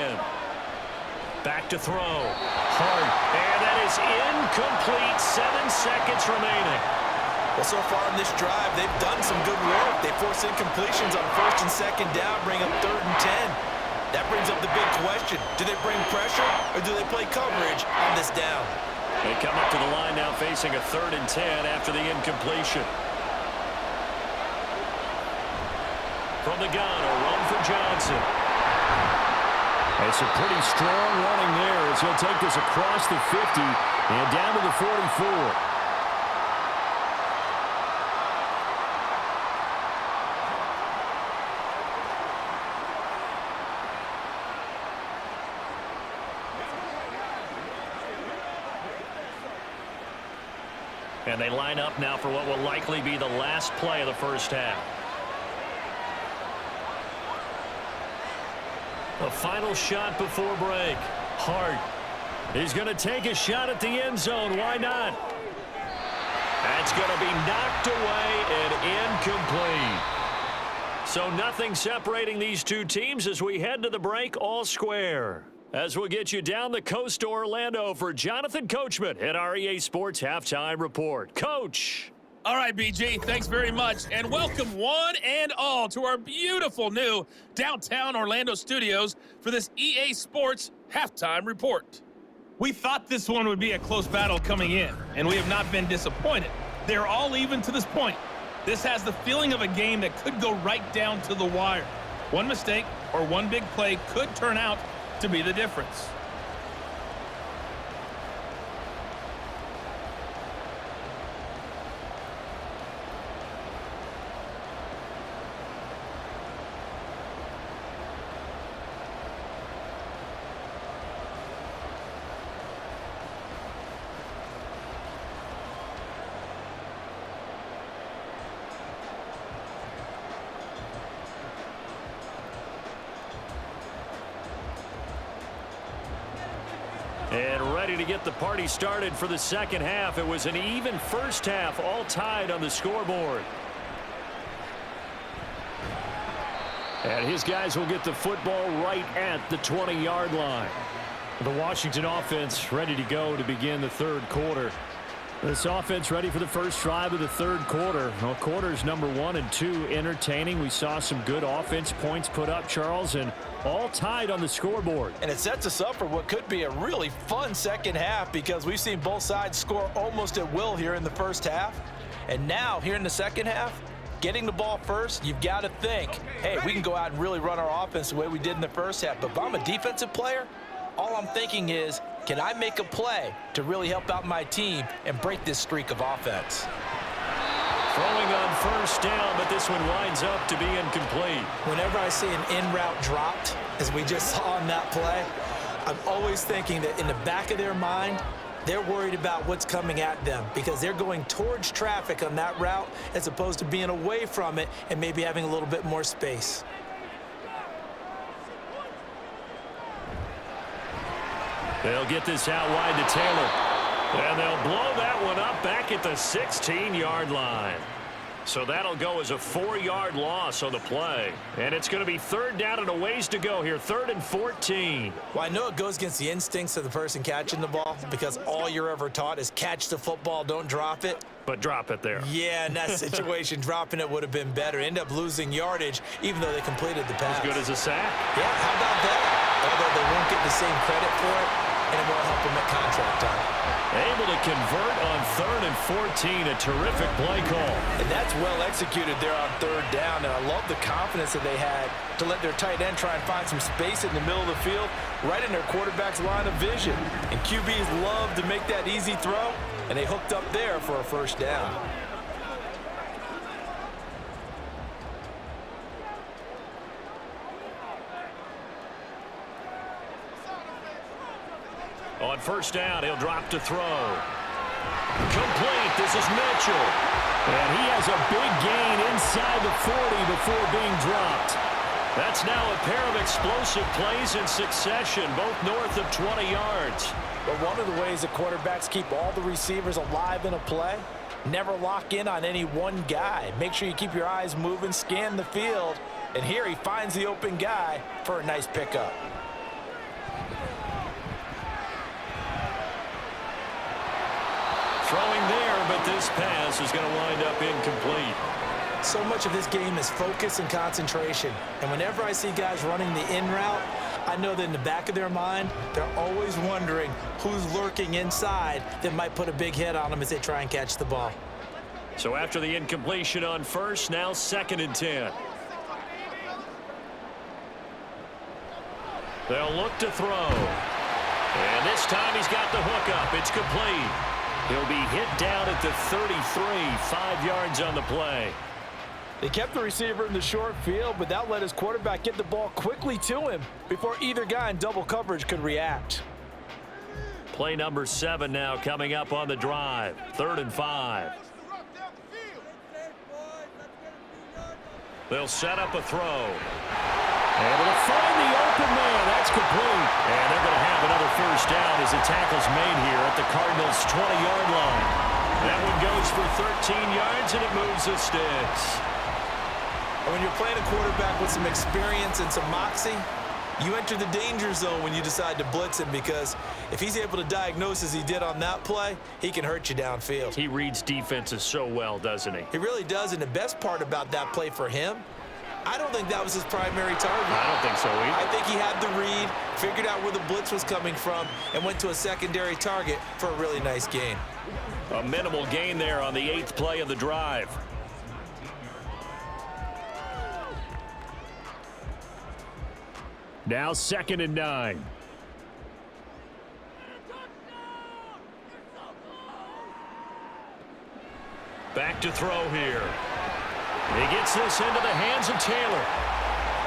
Back to throw. Hard. And that is incomplete. 7 seconds remaining. Well, so far in this drive, they've done some good work. They force incompletions on 1st and 2nd down, bring up 3rd and 10. That brings up the big question. Do they bring pressure or do they play coverage on this down? They come up to the line now facing a 3rd and 10 after the incompletion. From the gun, a run for Johnson. It's a pretty strong running there as he'll take this across the 50 and down to the 44. And they line up now for what will likely be the last play of the first half. The final shot before break. Hart. He's going to take a shot at the end zone. Why not? That's going to be knocked away and incomplete. So nothing separating these two teams as we head to the break, all square. As we'll get you down the coast to Orlando for Jonathan Coachman at our EA Sports Halftime Report. Coach. All right, BG, thanks very much, and welcome one and all to our beautiful new downtown Orlando studios for this EA Sports Halftime Report. We thought this one would be a close battle coming in, and we have not been disappointed. They're all even to this point. This has the feeling of a game that could go right down to the wire. One mistake or one big play could turn out to be the difference. And ready to get the party started for the second half. It was an even first half, all tied on the scoreboard. And his guys will get the football right at the 20-yard line. The Washington offense ready to go to begin the third quarter. This offense ready for the first drive of the third quarter. Well, quarters number 1 and 2 entertaining. We saw some good offense points put up, Charles, and all tied on the scoreboard. And it sets us up for what could be a really fun second half because we've seen both sides score almost at will here in the first half. And now, here in the second half, getting the ball first, you've got to think, hey, we can go out and really run our offense the way we did in the first half. But if I'm a defensive player, all I'm thinking is, can I make a play to really help out my team and break this streak of offense? Throwing on first down, but this one winds up to be incomplete. Whenever I see an in-route dropped, as we just saw on that play, I'm always thinking that in the back of their mind, they're worried about what's coming at them because they're going towards traffic on that route as opposed to being away from it and maybe having a little bit more space. They'll get this out wide to Taylor. And they'll blow that one up back at the 16-yard line. So that'll go as a 4-yard loss on the play. And it's going to be third down and a ways to go here, 3rd and 14. Well, I know it goes against the instincts of the person catching the ball because all you're ever taught is catch the football, don't drop it. But drop it there. Yeah, in that situation, dropping it would have been better. End up losing yardage, even though they completed the pass. As good as a sack. Yeah, how about that? Although they won't get the same credit for it, and it won't help them at contract time. Able to convert on 3rd and 14, a terrific play call. And that's well executed there on 3rd down, and I love the confidence that they had to let their tight end try and find some space in the middle of the field, right in their quarterback's line of vision. And QBs love to make that easy throw, and they hooked up there for a first down. On first down, he'll drop to throw. Complete. This is Mitchell. And he has a big gain inside the 40 before being dropped. That's now a pair of explosive plays in succession, both north of 20 yards. But one of the ways that quarterbacks keep all the receivers alive in a play, never lock in on any one guy. Make sure you keep your eyes moving, scan the field, and here he finds the open guy for a nice pickup. Throwing there, but this pass is going to wind up incomplete. So much of this game is focus and concentration. And whenever I see guys running the in route, I know that in the back of their mind, they're always wondering who's lurking inside that might put a big hit on them as they try and catch the ball. So after the incompletion on first, now 2nd and 10. They'll look to throw. And this time he's got the hook up. It's complete. He'll be hit down at the 33, 5 yards on the play. They kept the receiver in the short field, but that let his quarterback get the ball quickly to him before either guy in double coverage could react. Play number 7 now coming up on the drive. 3rd and 5. They'll set up a throw. Able to find the open man. That's complete. And they're going to have another first down as the tackle's made here at the Cardinals' 20-yard line. That one goes for 13 yards, and it moves the sticks. When you're playing a quarterback with some experience and some moxie, you enter the danger zone when you decide to blitz him, because if he's able to diagnose as he did on that play, he can hurt you downfield. He reads defenses so well, doesn't he? He really does, and the best part about that play for him, I don't think that was his primary target. I don't think so either. I think he had the read, figured out where the blitz was coming from, and went to a secondary target for a really nice gain. A minimal gain there on the 8th play of the drive. Now 2nd and 9. Back to throw here. He gets this into the hands of Taylor.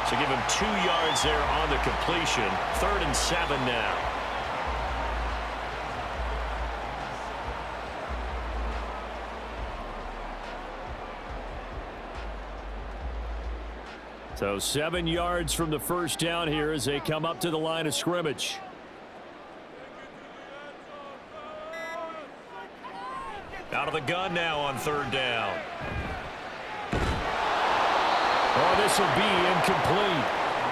So give him 2 yards there on the completion. 3rd and 7 now. So 7 yards from the first down here as they come up to the line of scrimmage. Out of the gun now on 3rd down. Oh, this will be incomplete.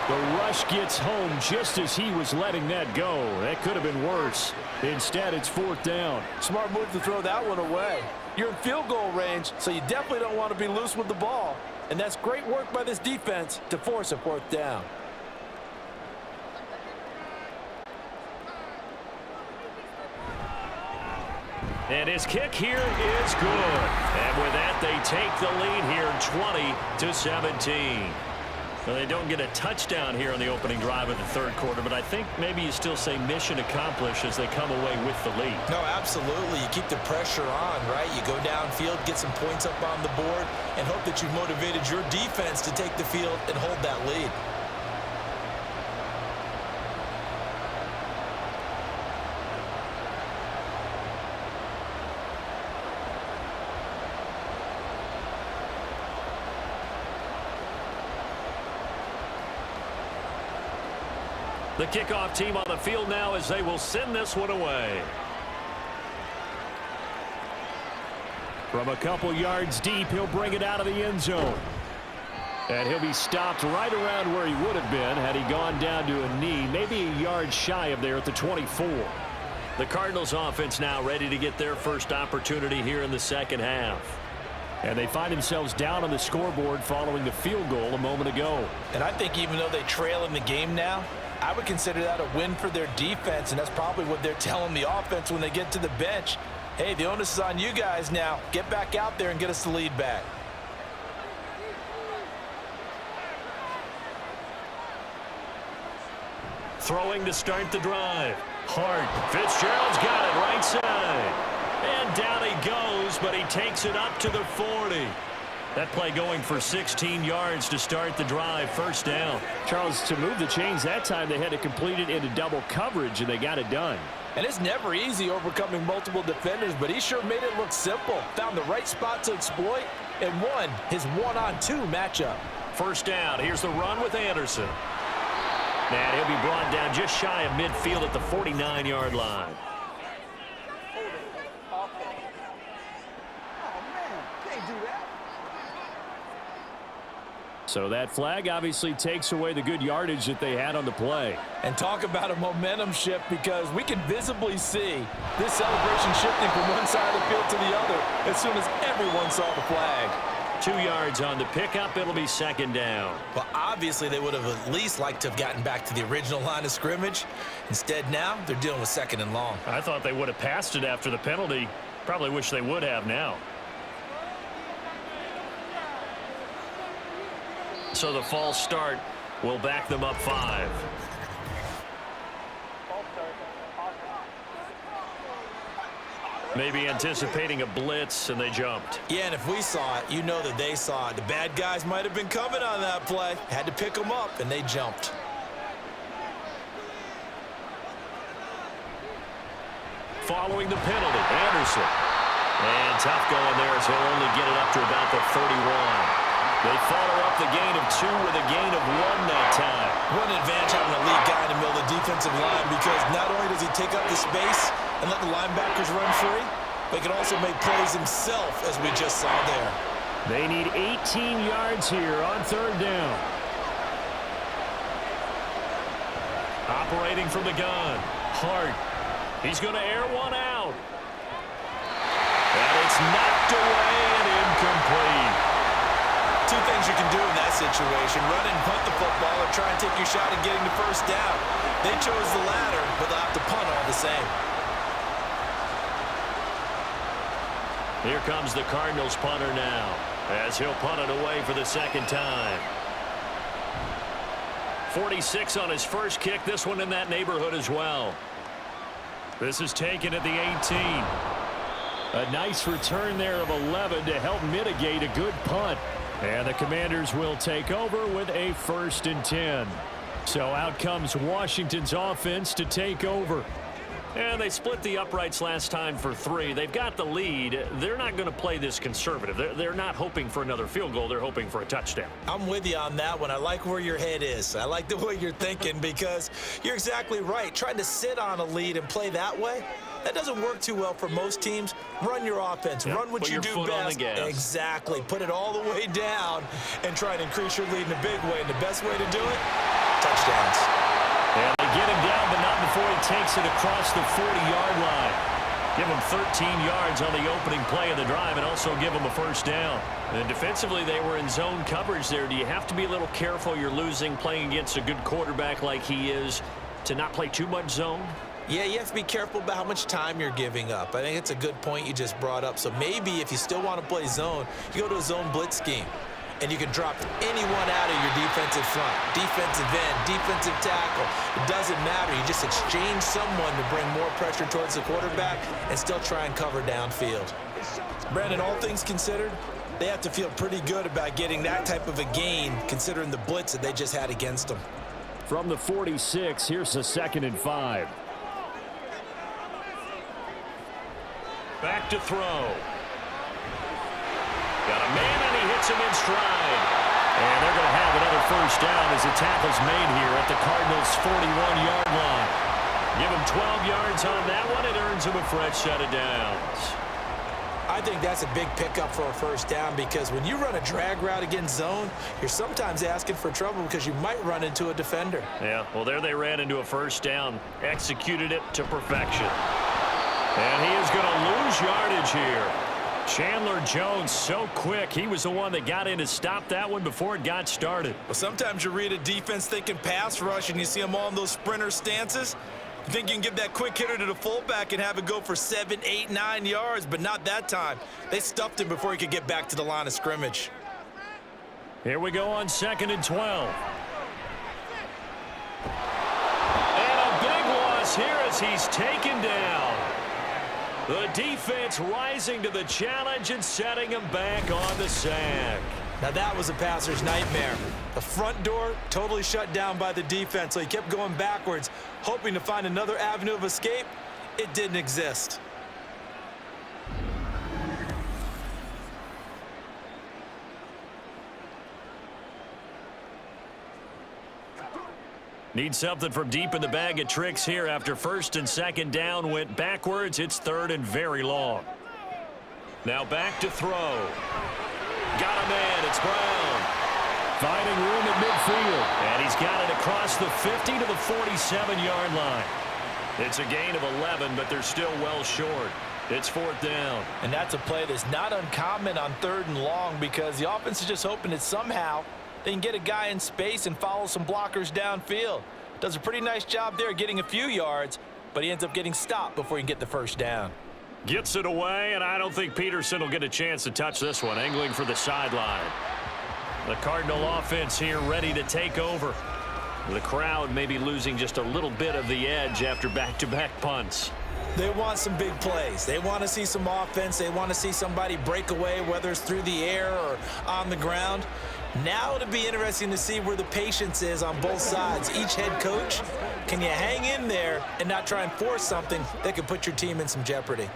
The rush gets home just as he was letting that go. That could have been worse. Instead, it's 4th down. Smart move to throw that one away. You're in field goal range, so you definitely don't want to be loose with the ball. And that's great work by this defense to force a 4th down. And his kick here is good. And with that, they take the lead here 20-17. Well, they don't get a touchdown here on the opening drive of the 3rd quarter, but I think maybe you still say mission accomplished as they come away with the lead. No, absolutely. You keep the pressure on, right? You go downfield, get some points up on the board, and hope that you've motivated your defense to take the field and hold that lead. The kickoff team on the field now as they will send this one away. From a couple yards deep, he'll bring it out of the end zone. And he'll be stopped right around where he would have been had he gone down to a knee, maybe a yard shy of there at the 24. The Cardinals offense now ready to get their first opportunity here in the 2nd half. And they find themselves down on the scoreboard following the field goal a moment ago. And I think even though they trail in the game now, I would consider that a win for their defense, and that's probably what they're telling the offense when they get to the bench. Hey, the onus is on you guys now. Get back out there and get us the lead back. Throwing to start the drive. Hart. Fitzgerald's got it right side. And down he goes, but he takes it up to the 40. That play going for 16 yards to start the drive. 1st down. Charles, to move the chains that time, they had to complete it into double coverage, and they got it done. And it's never easy overcoming multiple defenders, but he sure made it look simple. Found the right spot to exploit and won his 1-on-2 matchup. 1st down. Here's the run with Anderson. And he'll be brought down just shy of midfield at the 49-yard line. So that flag obviously takes away the good yardage that they had on the play. And talk about a momentum shift, because we can visibly see this celebration shifting from one side of the field to the other as soon as everyone saw the flag. 2 yards on the pickup. It'll be 2nd down. Well, obviously they would have at least liked to have gotten back to the original line of scrimmage. Instead now they're dealing with 2nd and long. I thought they would have passed it after the penalty. Probably wish they would have now. So the false start will back them up 5. Maybe anticipating a blitz, and they jumped. Yeah, and if we saw it, you know that they saw it. The bad guys might have been coming on that play. Had to pick them up, and they jumped. Following the penalty, Anderson. And tough going there as he'll only get it up to about the 31. They follow up the gain of 2 with a gain of 1 that time. What an advantage having an elite guy in the middle of the defensive line, because not only does he take up the space and let the linebackers run free, but he can also make plays himself, as we just saw there. They need 18 yards here on 3rd down. Operating from the gun, Hart. He's going to air one out. And it's knocked away and incomplete. 2 things you can do in that situation: run and punt the football, or try and take your shot at getting the first down. They chose the latter, but they'll have to punt all the same. Here comes the Cardinals punter now, as he'll punt it away for the 2nd time. 46 on his first kick, this one in that neighborhood as well. This is taken at the 18. A nice return there of 11 to help mitigate a good punt. And the Commanders will take over with a 1st and 10. So out comes Washington's offense to take over. And they split the uprights last time for 3. They've got the lead. They're not going to play this conservative. They're not hoping for another field goal. They're hoping for a touchdown. I'm with you on that one. I like where your head is. I like the way you're thinking, because you're exactly right. Trying to sit on a lead and play that way, that doesn't work too well for most teams. Run your offense. Run what you do best. Exactly. Put it all the way down and try and increase your lead in a big way. And the best way to do it, touchdowns. And they get him down, but not before he takes it across the 40-yard line. Give him 13 yards on the opening play of the drive and also give him a 1st down. And defensively, they were in zone coverage there. Do you have to be a little careful? You're losing, playing against a good quarterback like he is, to not play too much zone? Yeah, you have to be careful about how much time you're giving up. I think it's a good point you just brought up. So maybe if you still want to play zone, you go to a zone blitz scheme, and you can drop anyone out of your defensive front, defensive end, defensive tackle. It doesn't matter. You just exchange someone to bring more pressure towards the quarterback and still try and cover downfield. Brandon, all things considered, they have to feel pretty good about getting that type of a gain, considering the blitz that they just had against them. From the 46, here's the 2nd and 5. Back to throw. Got a man, and he hits him in stride. And they're going to have another 1st down as the tackle's made here at the Cardinals' 41-yard line. Give him 12 yards on that one. It earns him a fresh set of downs. I think that's a big pickup for a 1st down, because when you run a drag route against zone, you're sometimes asking for trouble because you might run into a defender. Yeah, well, there they ran into a 1st down, executed it to perfection. And he is going to lose yardage here. Chandler Jones so quick. He was the one that got in to stop that one before it got started. Well, sometimes you read a defense thinking pass rush, and you see them all in those sprinter stances. You think you can give that quick hitter to the fullback and have it go for 7, 8, 9 yards, but not that time. They stuffed him before he could get back to the line of scrimmage. Here we go on 2nd and 12. And a big loss here as he's taken down. The defense rising to the challenge and setting him back on the sack. Now that was a passer's nightmare. The front door totally shut down by the defense, so he kept going backwards, hoping to find another avenue of escape. It didn't exist. Need something from deep in the bag of tricks here after 1st and 2nd down went backwards. It's 3rd and very long. Now back to throw. Got a man. It's Brown. Finding room at midfield. And he's got it across the 50 to the 47-yard line. It's a gain of 11, but they're still well short. It's 4th down. And that's a play that's not uncommon on 3rd and long, because the offense is just hoping that somehow they can get a guy in space and follow some blockers downfield. Does a pretty nice job there getting a few yards, but he ends up getting stopped before he can get the 1st down. Gets it away, and I don't think Peterson will get a chance to touch this one. Angling for the sideline. The Cardinal offense here ready to take over. The crowd may be losing just a little bit of the edge after back-to-back punts. They want some big plays. They want to see some offense. They want to see somebody break away, whether it's through the air or on the ground. Now it'll be interesting to see where the patience is on both sides. Each head coach, can you hang in there and not try and force something that could put your team in some jeopardy?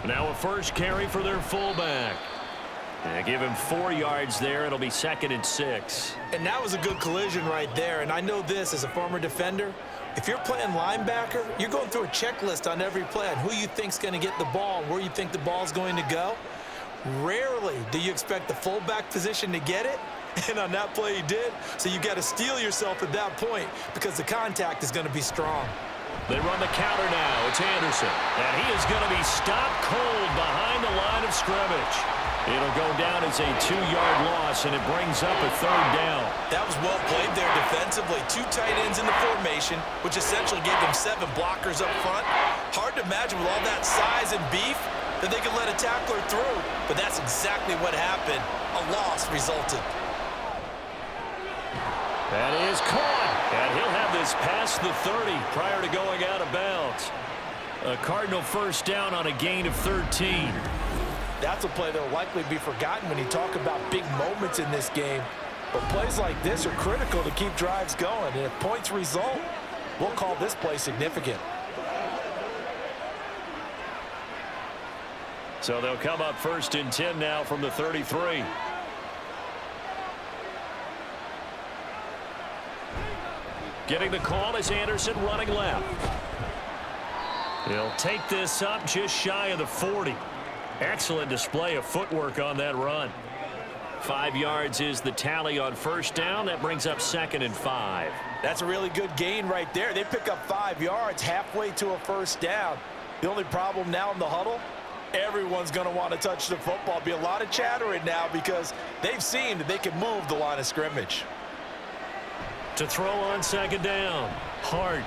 Now a first carry for their fullback. And give him 4 yards there. It'll be 2nd and 6. And that was a good collision right there. And I know this as a former defender. If you're playing linebacker, you're going through a checklist on every play on who you think's going to get the ball and where you think the ball's going to go. Rarely do you expect the fullback position to get it. And on that play he did. So you got to steel yourself at that point because the contact is going to be strong. They run the counter now. It's Anderson. And he is going to be stopped cold behind the line of scrimmage. It'll go down as a 2-yard loss, and it brings up a 3rd down. That was well played there defensively. 2 tight ends in the formation, which essentially gave them 7 blockers up front. Hard to imagine with all that size and beef that they could let a tackler through, but that's exactly what happened. A loss resulted. That is caught, and he'll have this past the 30 prior to going out of bounds. A Cardinal first down on a gain of 13. That's a play that will likely be forgotten when you talk about big moments in this game. But plays like this are critical to keep drives going. And if points result, we'll call this play significant. So they'll come up 1st and 10 now from the 33. Getting the call is Anderson running left. He'll take this up just shy of the 40. Excellent display of footwork on that run. 5 yards is the tally on first down. That brings up 2nd and 5. That's a really good gain right there. They pick up 5 yards halfway to a first down. The only problem now in the huddle, everyone's going to want to touch the football. Be a lot of chattering now because they've seen that they can move the line of scrimmage. To throw on 2nd down, Hart.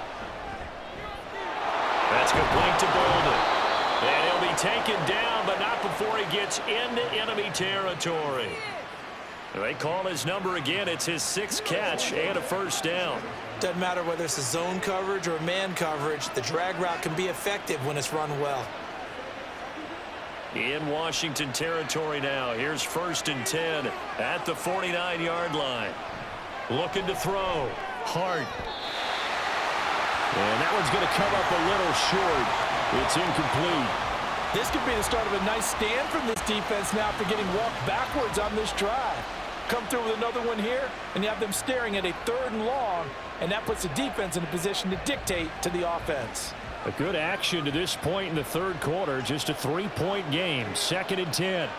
That's complete to Bolden. And he'll be taken down, but not before he gets into enemy territory. They call his number again. It's his 6th catch and a first down. Doesn't matter whether it's a zone coverage or man coverage. The drag route can be effective when it's run well. In Washington territory now. Here's 1st and 10 at the 49-yard line. Looking to throw. Hart. And that one's going to come up a little short. It's incomplete. This could be the start of a nice stand from this defense now after getting walked backwards on this drive. Come through with another one here, and you have them staring at a 3rd and long, and that puts the defense in a position to dictate to the offense. A good action to this point in the 3rd quarter. Just a 3-point game. 2nd and 10.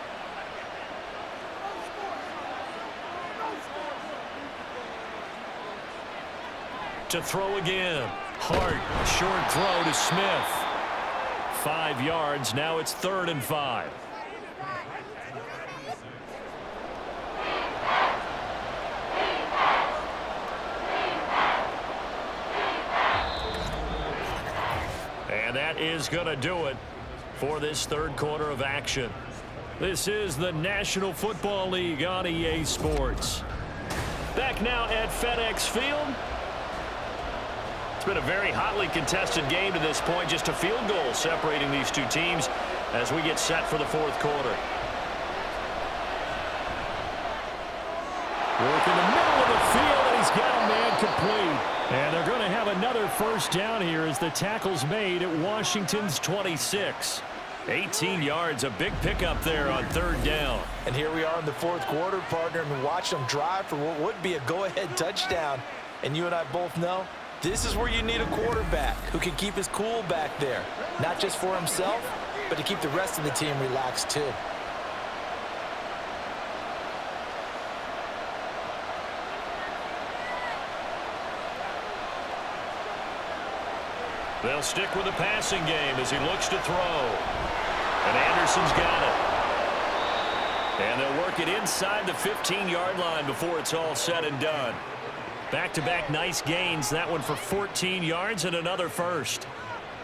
To throw again. Hart. Short throw to Smith. 5 yards. Now it's 3rd and 5. And that is going to do it for this 3rd quarter of action. This is the National Football League on EA Sports. Back now at FedEx Field. It's been a very hotly contested game to this point. Just a field goal separating these two teams as we get set for the 4th quarter. Work in the middle of the field, and he's got a man complete. And they're going to have another first down here as the tackle's made at Washington's 26. 18 yards, a big pickup there on 3rd down. And here we are in the 4th quarter, partner, and watch them drive for what would be a go-ahead touchdown. And you and I both know this is where you need a quarterback who can keep his cool back there, not just for himself, but to keep the rest of the team relaxed too. They'll stick with the passing game as he looks to throw. And Anderson's got it. And they'll work it inside the 15-yard line before it's all said and done. Back-to-back nice gains. That one for 14 yards and another first.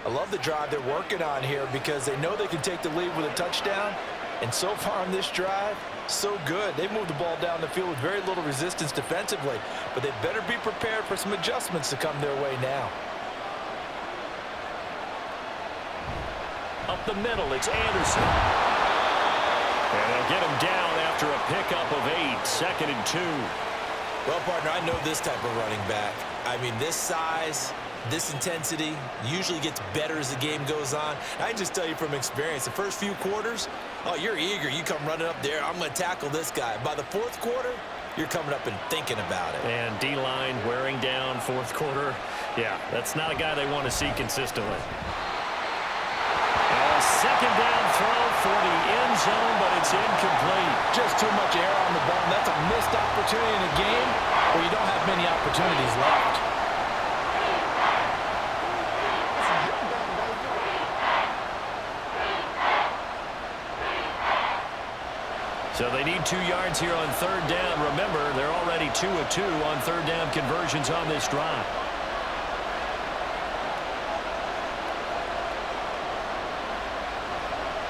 I love the drive they're working on here because they know they can take the lead with a touchdown, And so far on this drive, so good. They moved the ball down the field with very little resistance defensively, but they better be prepared for some adjustments to come their way now. Up the middle, it's Anderson. And they'll get him down after a pickup of 8, 2nd and 2. Well, partner, I know this type of running back. I mean, this size, this intensity usually gets better as the game goes on. I can just tell you from experience, the first few quarters, oh, you're eager. You come running up there, I'm going to tackle this guy. By the fourth quarter, you're coming up and thinking about it. And D-line wearing down fourth quarter. Yeah, that's not a guy they want to see consistently. A second down throw for the end zone, but it's incomplete. Just too much air on the ball. That's a missed opportunity in a game where you don't have many opportunities left. So they need 2 yards here on 3rd down. Remember, they're already 2 of 2 on 3rd down conversions on this drive.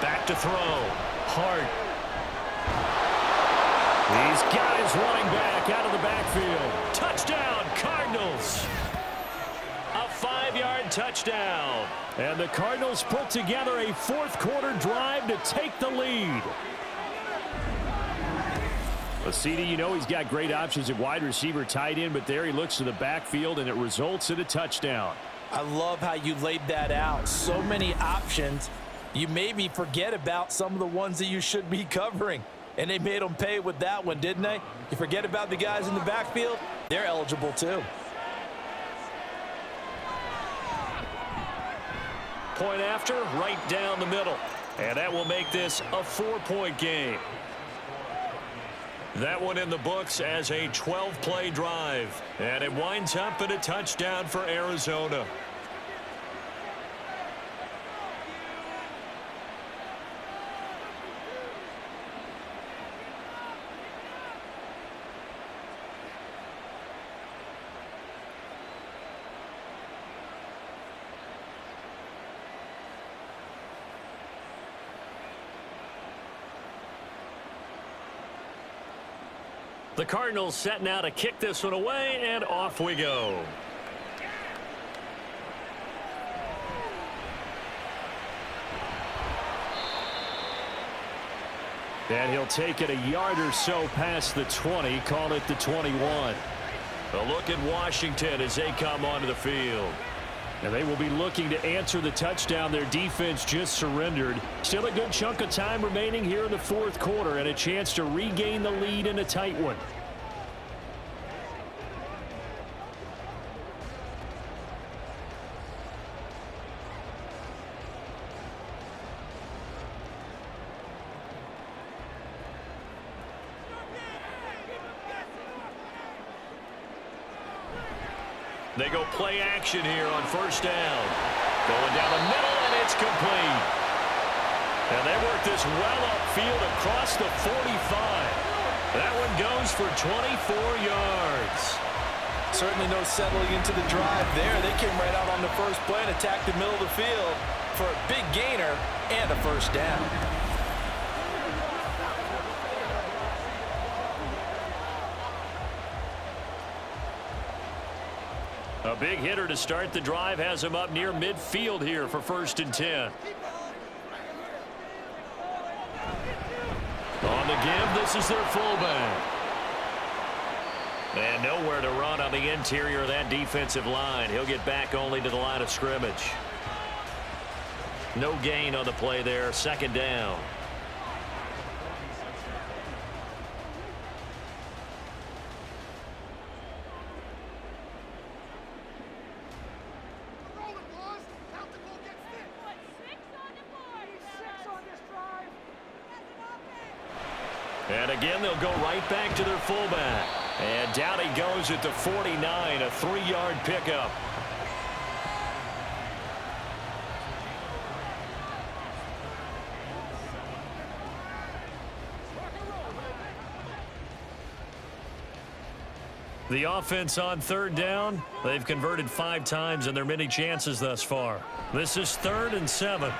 Back to throw. Hart. These guys running back out of the backfield. Touchdown, Cardinals. A 5-yard touchdown. And the Cardinals put together a fourth quarter drive to take the lead. Well, CD, you know he's got great options at wide receiver, tight end, but there he looks to the backfield, and it results in a touchdown. I love how you laid that out. So many options. You maybe forget about some of the ones that you should be covering. And they made them pay with that one, didn't they? You forget about the guys in the backfield, they're eligible too. Point after, right down the middle. And that will make this a 4-point game. That one in the books as a 12-play drive. And it winds up in a touchdown for Arizona. The Cardinals set now to kick this one away, and off we go. And he'll take it a yard or so past the 20, call it the 21. A look at Washington as they come onto the field. And they will be looking to answer the touchdown their defense just surrendered. Still a good chunk of time remaining here in the fourth quarter and a chance to regain the lead in a tight one. They go play action here on first down. Going down the middle, and it's complete. And they work this well upfield across the 45. That one goes for 24 yards. Certainly no settling into the drive there. They came right out on the first play and attacked the middle of the field for a big gainer and a first down. A big hitter to start the drive has him up near midfield here for 1st and 10. On the give, this is their fullback. And nowhere to run on the interior of that defensive line. He'll get back only to the line of scrimmage. No gain on the play there, 2nd down. And again, they'll go right back to their fullback. And down he goes at the 49, a 3-yard pickup. The offense on 3rd down, they've converted 5 times in their many chances thus far. This is 3rd and 7.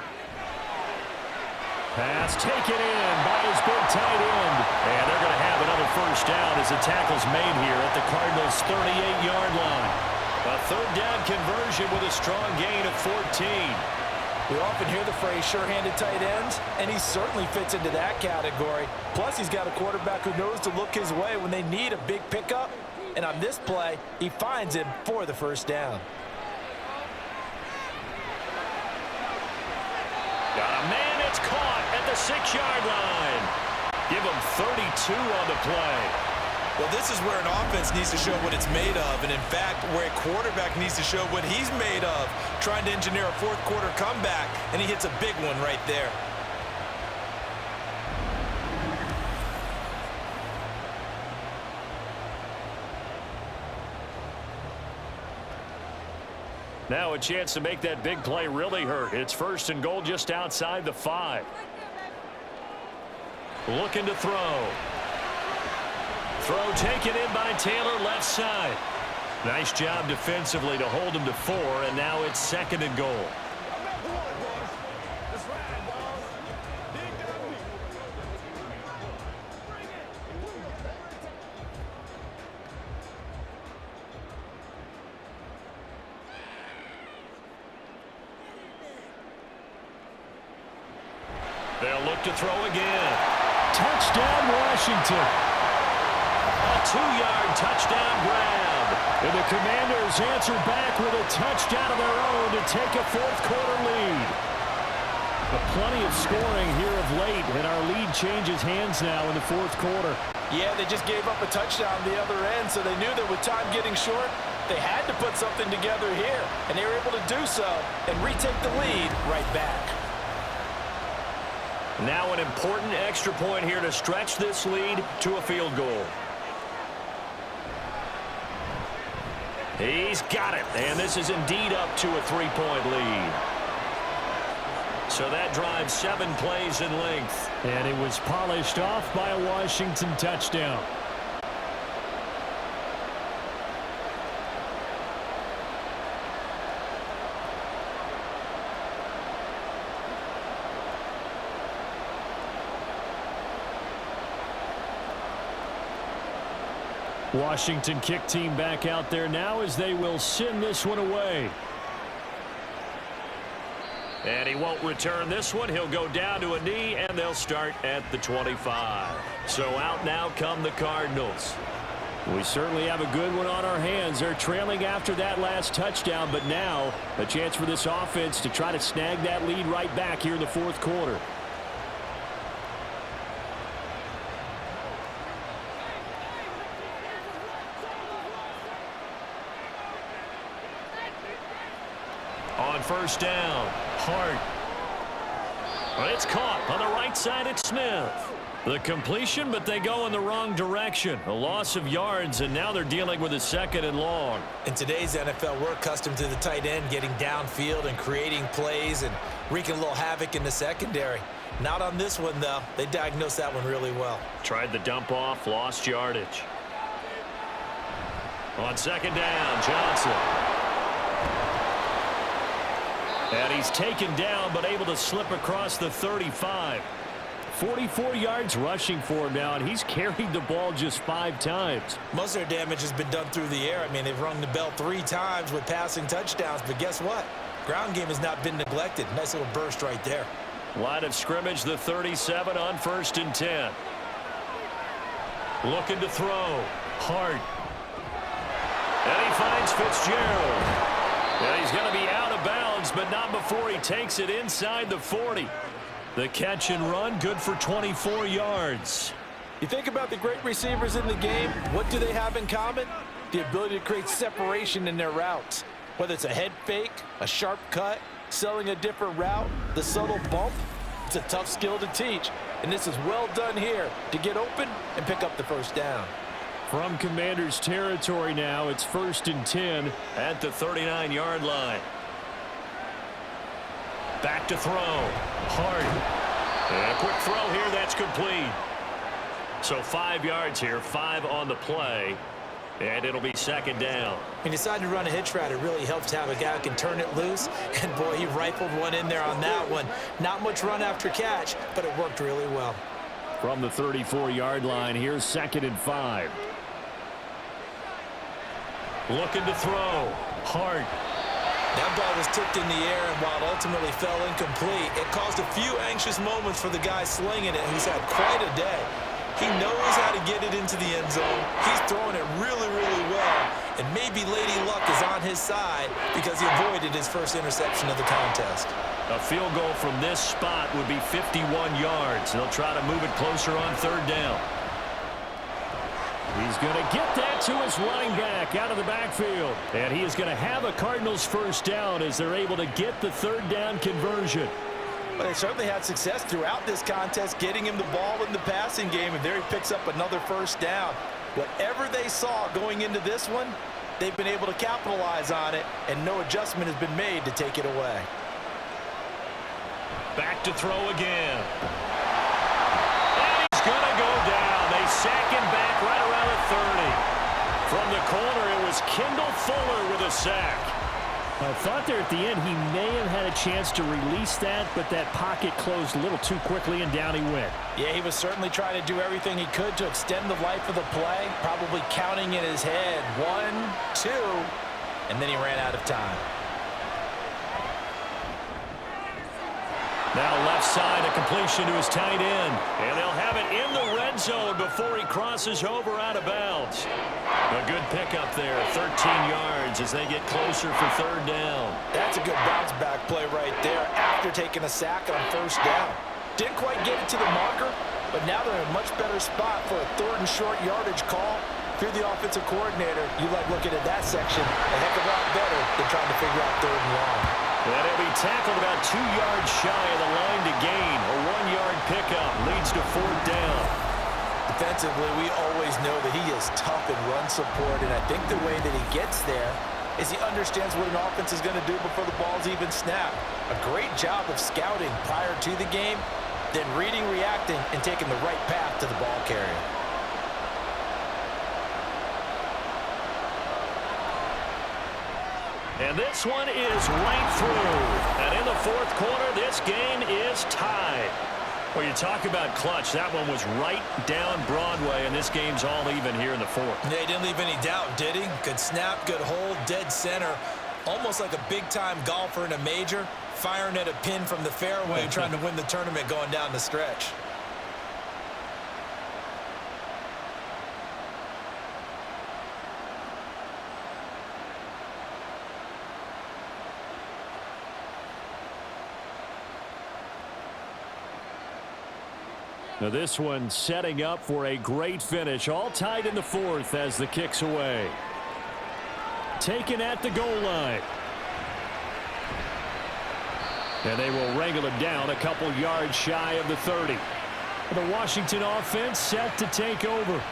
Pass taken in by his big tight end. And they're going to have another first down as the tackle's made here at the Cardinals' 38-yard line. A third down conversion with a strong gain of 14. We often hear the phrase sure-handed tight ends, and he certainly fits into that category. Plus, he's got a quarterback who knows to look his way when they need a big pickup. And on this play, he finds him for the first down. Got a man, it's caught at the 6-yard line. Give him 32 on the play. Well, this is where an offense needs to show what it's made of, and in fact, where a quarterback needs to show what he's made of, trying to engineer a fourth-quarter comeback, and he hits a big one right there. Now a chance to make that big play really hurt. It's first and goal just outside the 5. Looking to throw. Throw taken in by Taylor, left side. Nice job defensively to hold him to 4, and now it's second and goal. They'll look to throw again. Touchdown, Washington. A 2-yard touchdown grab. And the Commanders answer back with a touchdown of their own to take a fourth-quarter lead. But plenty of scoring here of late, and our lead changes hands now in the fourth quarter. Yeah, they just gave up a touchdown on the other end, so they knew that with time getting short, they had to put something together here, and they were able to do so and retake the lead right back. Now an important extra point here to stretch this lead to a field goal. He's got it, and this is indeed up to a 3-point lead. So that drives 7 plays in length. And it was polished off by a Washington touchdown. Washington kick team back out there now as they will send this one away. And he won't return this one. He'll go down to a knee, and they'll start at the 25. So out now come the Cardinals. We certainly have a good one on our hands. They're trailing after that last touchdown, but now a chance for this offense to try to snag that lead right back here in the fourth quarter. On first down, Hart. Well, it's caught on the right side at Smith. The completion, but they go in the wrong direction. A loss of yards, and now they're dealing with a second and long. In today's NFL, we're accustomed to the tight end getting downfield and creating plays and wreaking a little havoc in the secondary. Not on this one, though. They diagnosed that one really well. Tried the dump off, lost yardage. On second down, Johnson. And he's taken down, but able to slip across the 35. 44 yards rushing for him now, and he's carried the ball just 5 times. Most of their damage has been done through the air. I mean, they've rung the bell 3 times with passing touchdowns, but guess what? Ground game has not been neglected. Nice little burst right there. Line of scrimmage, the 37 on first and 10. Looking to throw. Hart. And he finds Fitzgerald. And he's going to be out of bounds, but not before he takes it inside the 40. The catch and run, good for 24 yards. You think about the great receivers in the game, what do they have in common? The ability to create separation in their routes. Whether it's a head fake, a sharp cut, selling a different route, the subtle bump, it's a tough skill to teach. And this is well done here to get open and pick up the first down. From Commanders territory now, it's first and 10 at the 39-yard line. Back to throw. Hart. And a quick throw here, that's complete. So 5 yards here, 5 on the play. And it'll be second down. When you decide to run a hitch route, it really helps to have a guy who can turn it loose. And, boy, he rifled one in there on that one. Not much run after catch, but it worked really well. From the 34-yard line, here's 2nd and 5. Looking to throw. Hart. That ball was tipped in the air, and while it ultimately fell incomplete, it caused a few anxious moments for the guy slinging it, who's had quite a day. He knows how to get it into the end zone. He's throwing it really, really well. And maybe Lady Luck is on his side because he avoided his first interception of the contest. A field goal from this spot would be 51 yards. They'll try to move it closer on 3rd down. He's going to get that to his running back out of the backfield. And he is going to have a Cardinals first down as they're able to get the 3rd down conversion. But they certainly had success throughout this contest, getting him the ball in the passing game, and there he picks up another first down. Whatever they saw going into this one, they've been able to capitalize on it, and no adjustment has been made to take it away. Back to throw again. And he's going to go down. They sack him back right around the 30. From the corner, it was Kendall Fuller with a sack. I thought there at the end he may have had a chance to release that, but that pocket closed a little too quickly, and down he went. Yeah, he was certainly trying to do everything he could to extend the life of the play, probably counting in his head 1, 2, and then he ran out of time. Now left side, a completion to his tight end. And they'll have it in the red zone before he crosses over out of bounds. A good pickup there, 13 yards as they get closer for 3rd down. That's a good bounce back play right there after taking a sack on 1st down. Didn't quite get it to the marker, but now they're in a much better spot for a 3rd and short yardage call. If you're the offensive coordinator, you like looking at that section a heck of a lot better than trying to figure out 3rd and long. And he'll be tackled about 2 yards shy of the line to gain. A 1-yard pickup leads to 4th down. Defensively, we always know that he is tough in run support, and I think the way that he gets there is he understands what an offense is going to do before the ball's even snapped. A great job of scouting prior to the game, then reading, reacting, and taking the right path to the ball carrier. And this one is right through. And in the 4th quarter, this game is tied. Well, you talk about clutch. That one was right down Broadway, and this game's all even here in the 4th. Yeah, he didn't leave any doubt, did he? Good snap, good hold, dead center. Almost like a big-time golfer in a major, firing at a pin from the fairway, trying to win the tournament going down the stretch. Now this one setting up for a great finish. All tied in the 4th as the kick's away. Taken at the goal line. And they will wrangle it down a couple yards shy of the 30. The Washington offense set to take over.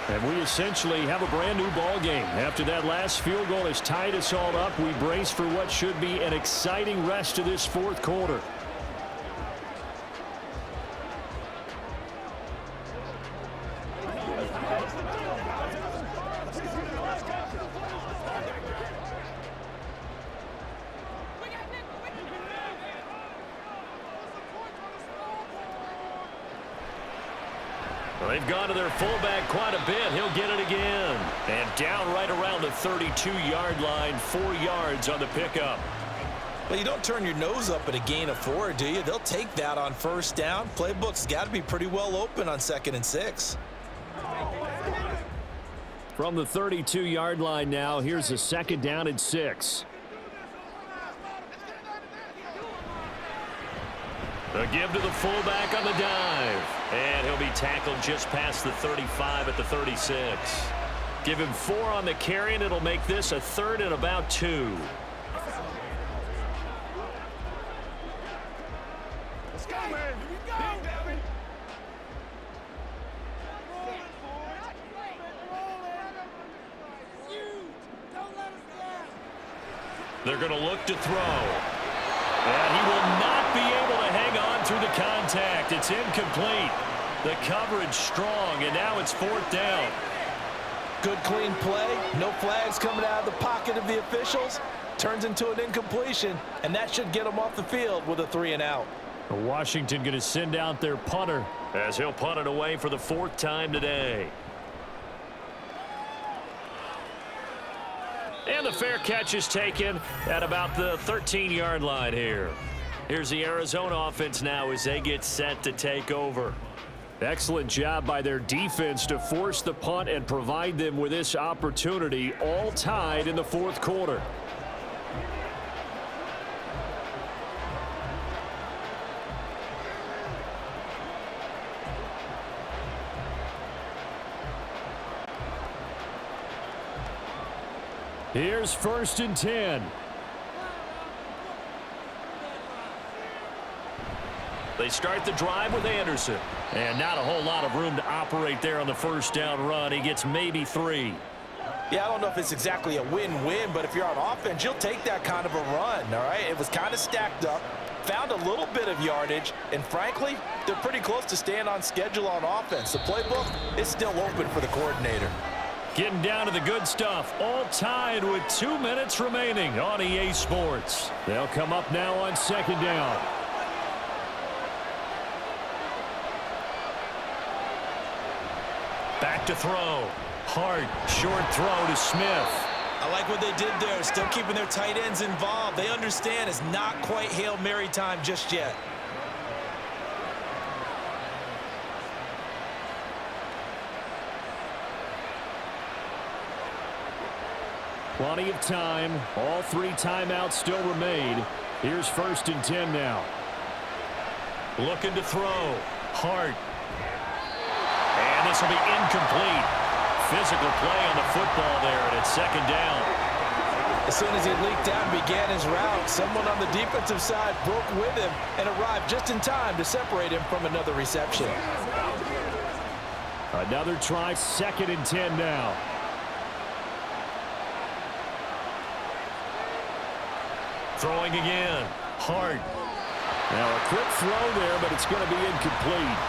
And we essentially have a brand new ball game. After that last field goal has tied us all up, we brace for what should be an exciting rest of this 4th quarter. They've gone to their fullback quite a bit. He'll get it again. And down right around the 32-yard line, 4 yards on the pickup. Well, you don't turn your nose up at a gain of 4, do you? They'll take that on 1st down. Playbook's got to be pretty well open on 2nd and 6. From the 32-yard line now, here's a 2nd down and 6. A give to the fullback on the dive. And he'll be tackled just past the 35 at the 36. Give him 4 on the carry, and it'll make this a 3rd and about 2. Let's go, man. Big Devin. They're going to look to throw. And he will not be able to hang on through the contact. It's incomplete. The coverage strong, and now it's 4th down. Good, clean play. No flags coming out of the pocket of the officials. Turns into an incompletion, and that should get them off the field with a 3-and-out. Washington going to send out their punter as he'll punt it away for the 4th time today. And the fair catch is taken at about the 13-yard line here. Here's the Arizona offense now as they get set to take over. Excellent job by their defense to force the punt and provide them with this opportunity, all tied in the 4th quarter. Here's 1st and 10. They start the drive with Anderson. And not a whole lot of room to operate there on the 1st down run. He gets maybe 3. Yeah, I don't know if it's exactly a win-win, but if you're on offense, you'll take that kind of a run, all right? It was kind of stacked up, found a little bit of yardage, and frankly, they're pretty close to staying on schedule on offense. The playbook is still open for the coordinator. Getting down to the good stuff, all tied with 2 minutes remaining on EA Sports. They'll come up now on 2nd down. Back to throw. Hart, short throw to Smith. I like what they did there, still keeping their tight ends involved. They understand it's not quite Hail Mary time just yet. Plenty of time. All 3 timeouts still remain. Here's 1st and 10 now. Looking to throw. Hart. And this will be incomplete. Physical play on the football there, and it's 2nd down. As soon as he leaked out and began his route, someone on the defensive side broke with him and arrived just in time to separate him from another reception. Another try, 2nd and 10 now. Throwing again. Hart. Now a quick throw there, but it's going to be incomplete.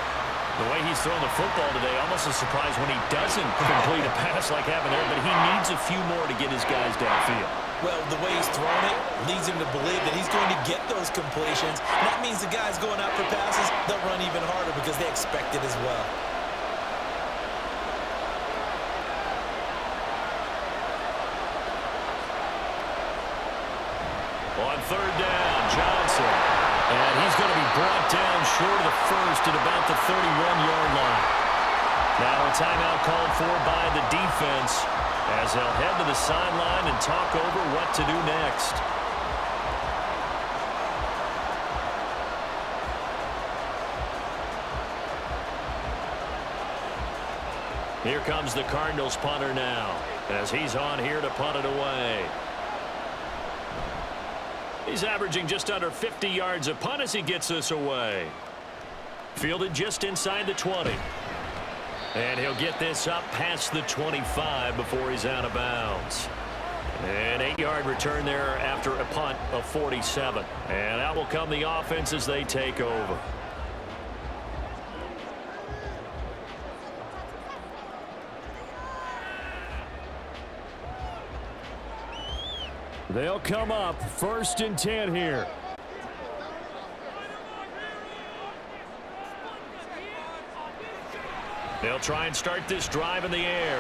The way he's throwing the football today, almost a surprise when he doesn't complete a pass like happened there, but he needs a few more to get his guys downfield. Well, the way he's throwing it leads him to believe that he's going to get those completions. And that means the guys going out for passes, they'll run even harder because they expect it as well. On 3rd down, Johnson. And he's going to be brought down short of the 1st at about the 31-yard line. Now a timeout called for by the defense as they'll head to the sideline and talk over what to do next. Here comes the Cardinals punter now as he's on here to punt it away. He's averaging just under 50 yards a punt as he gets this away. Fielded just inside the 20. And he'll get this up past the 25 before he's out of bounds. An 8-yard return there after a punt of 47. And out will come the offense as they take over. They'll come up 1st and 10 here. They'll try and start this drive in the air.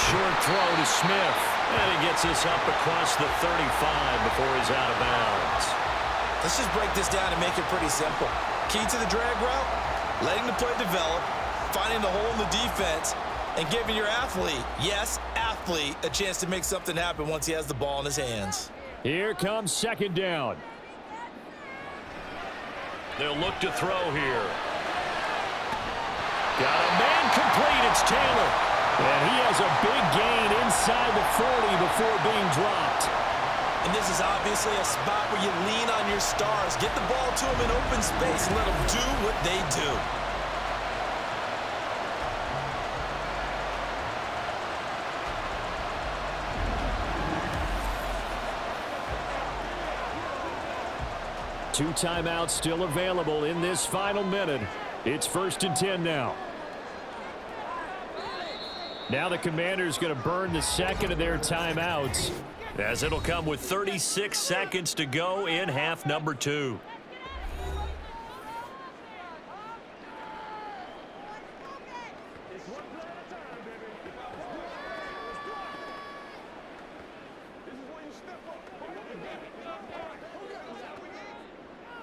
Short throw to Smith. And he gets this up across the 35 before he's out of bounds. Let's just break this down and make it pretty simple. Key to the drag route, letting the play develop, finding the hole in the defense, and giving your athlete, yes, athlete, a chance to make something happen once he has the ball in his hands. Here comes 2nd down. They'll look to throw here. Got a man complete. It's Taylor. And he has a big gain inside the 40 before being dropped. And this is obviously a spot where you lean on your stars. Get the ball to them in open space and let them do what they do. Two timeouts still available in this final minute. It's 1st and 10 now. Now the Commanders going to burn the second of their timeouts, as it'll come with 36 seconds to go in half number 2.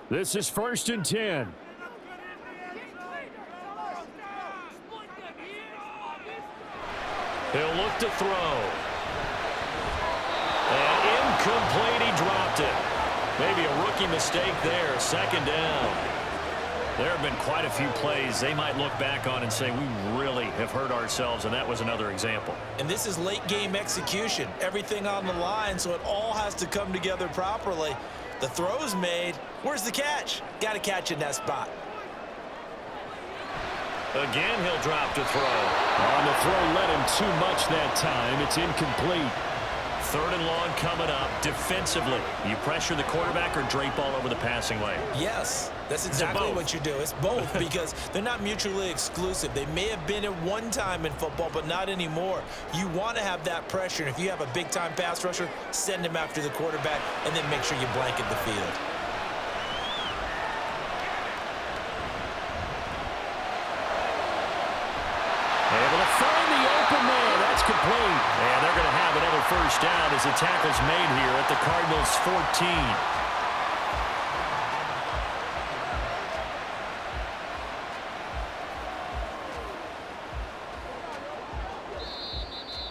This is 1st and 10. He'll look to throw. And incomplete, he dropped it. Maybe a rookie mistake there, 2nd down. There have been quite a few plays they might look back on and say, we really have hurt ourselves, and that was another example. And this is late game execution. Everything on the line, so it all has to come together properly. The throw's made. Where's the catch? Got to catch in that spot. Again, he'll drop to throw. On the throw, let him too much that time. It's incomplete. 3rd and long coming up. Defensively, you pressure the quarterback or drape all over the passing lane? Yes, that's exactly what you do. It's both because they're not mutually exclusive. They may have been at one time in football, but not anymore. You want to have that pressure. And if you have a big-time pass rusher, send him after the quarterback and then make sure you blanket the field. Able to find the open man. That's complete. And they're going to have another 1st down as the tackle's made here at the Cardinals'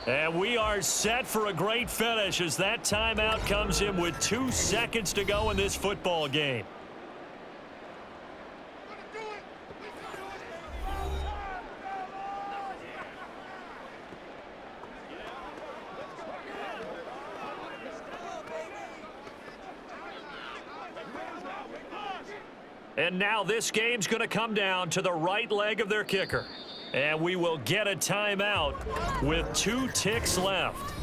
14. And we are set for a great finish as that timeout comes in with 2 seconds to go in this football game. And now this game's going to come down to the right leg of their kicker. And we will get a timeout with 2 ticks left.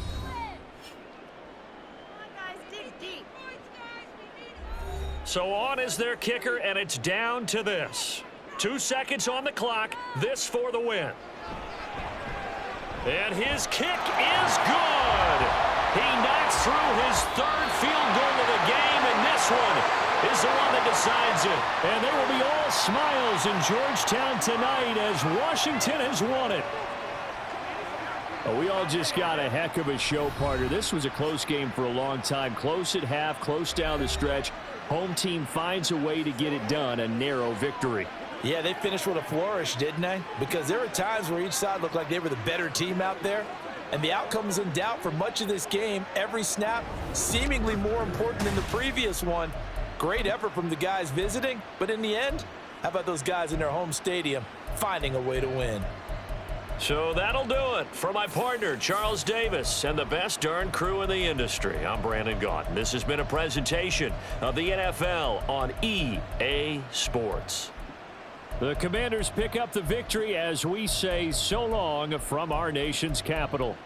So on is their kicker, and it's down to this. 2 seconds on the clock. This for the win. And his kick is good. He knocks through his 3rd field goal of the game, and this one is the one that decides it. And there will be all smiles in Georgetown tonight as Washington has won it. Oh, we all just got a heck of a show, partner. This was a close game for a long time. Close at half, close down the stretch. Home team finds a way to get it done, a narrow victory. Yeah, they finished with a flourish, didn't they? Because there were times where each side looked like they were the better team out there. And the outcome was in doubt for much of this game. Every snap seemingly more important than the previous one. Great effort from the guys visiting, but in the end, how about those guys in their home stadium finding a way to win? So that'll do it for my partner, Charles Davis, and the best darn crew in the industry. I'm Brandon Gaudin. This has been a presentation of the NFL on EA Sports. The Commanders pick up the victory as we say so long from our nation's capital.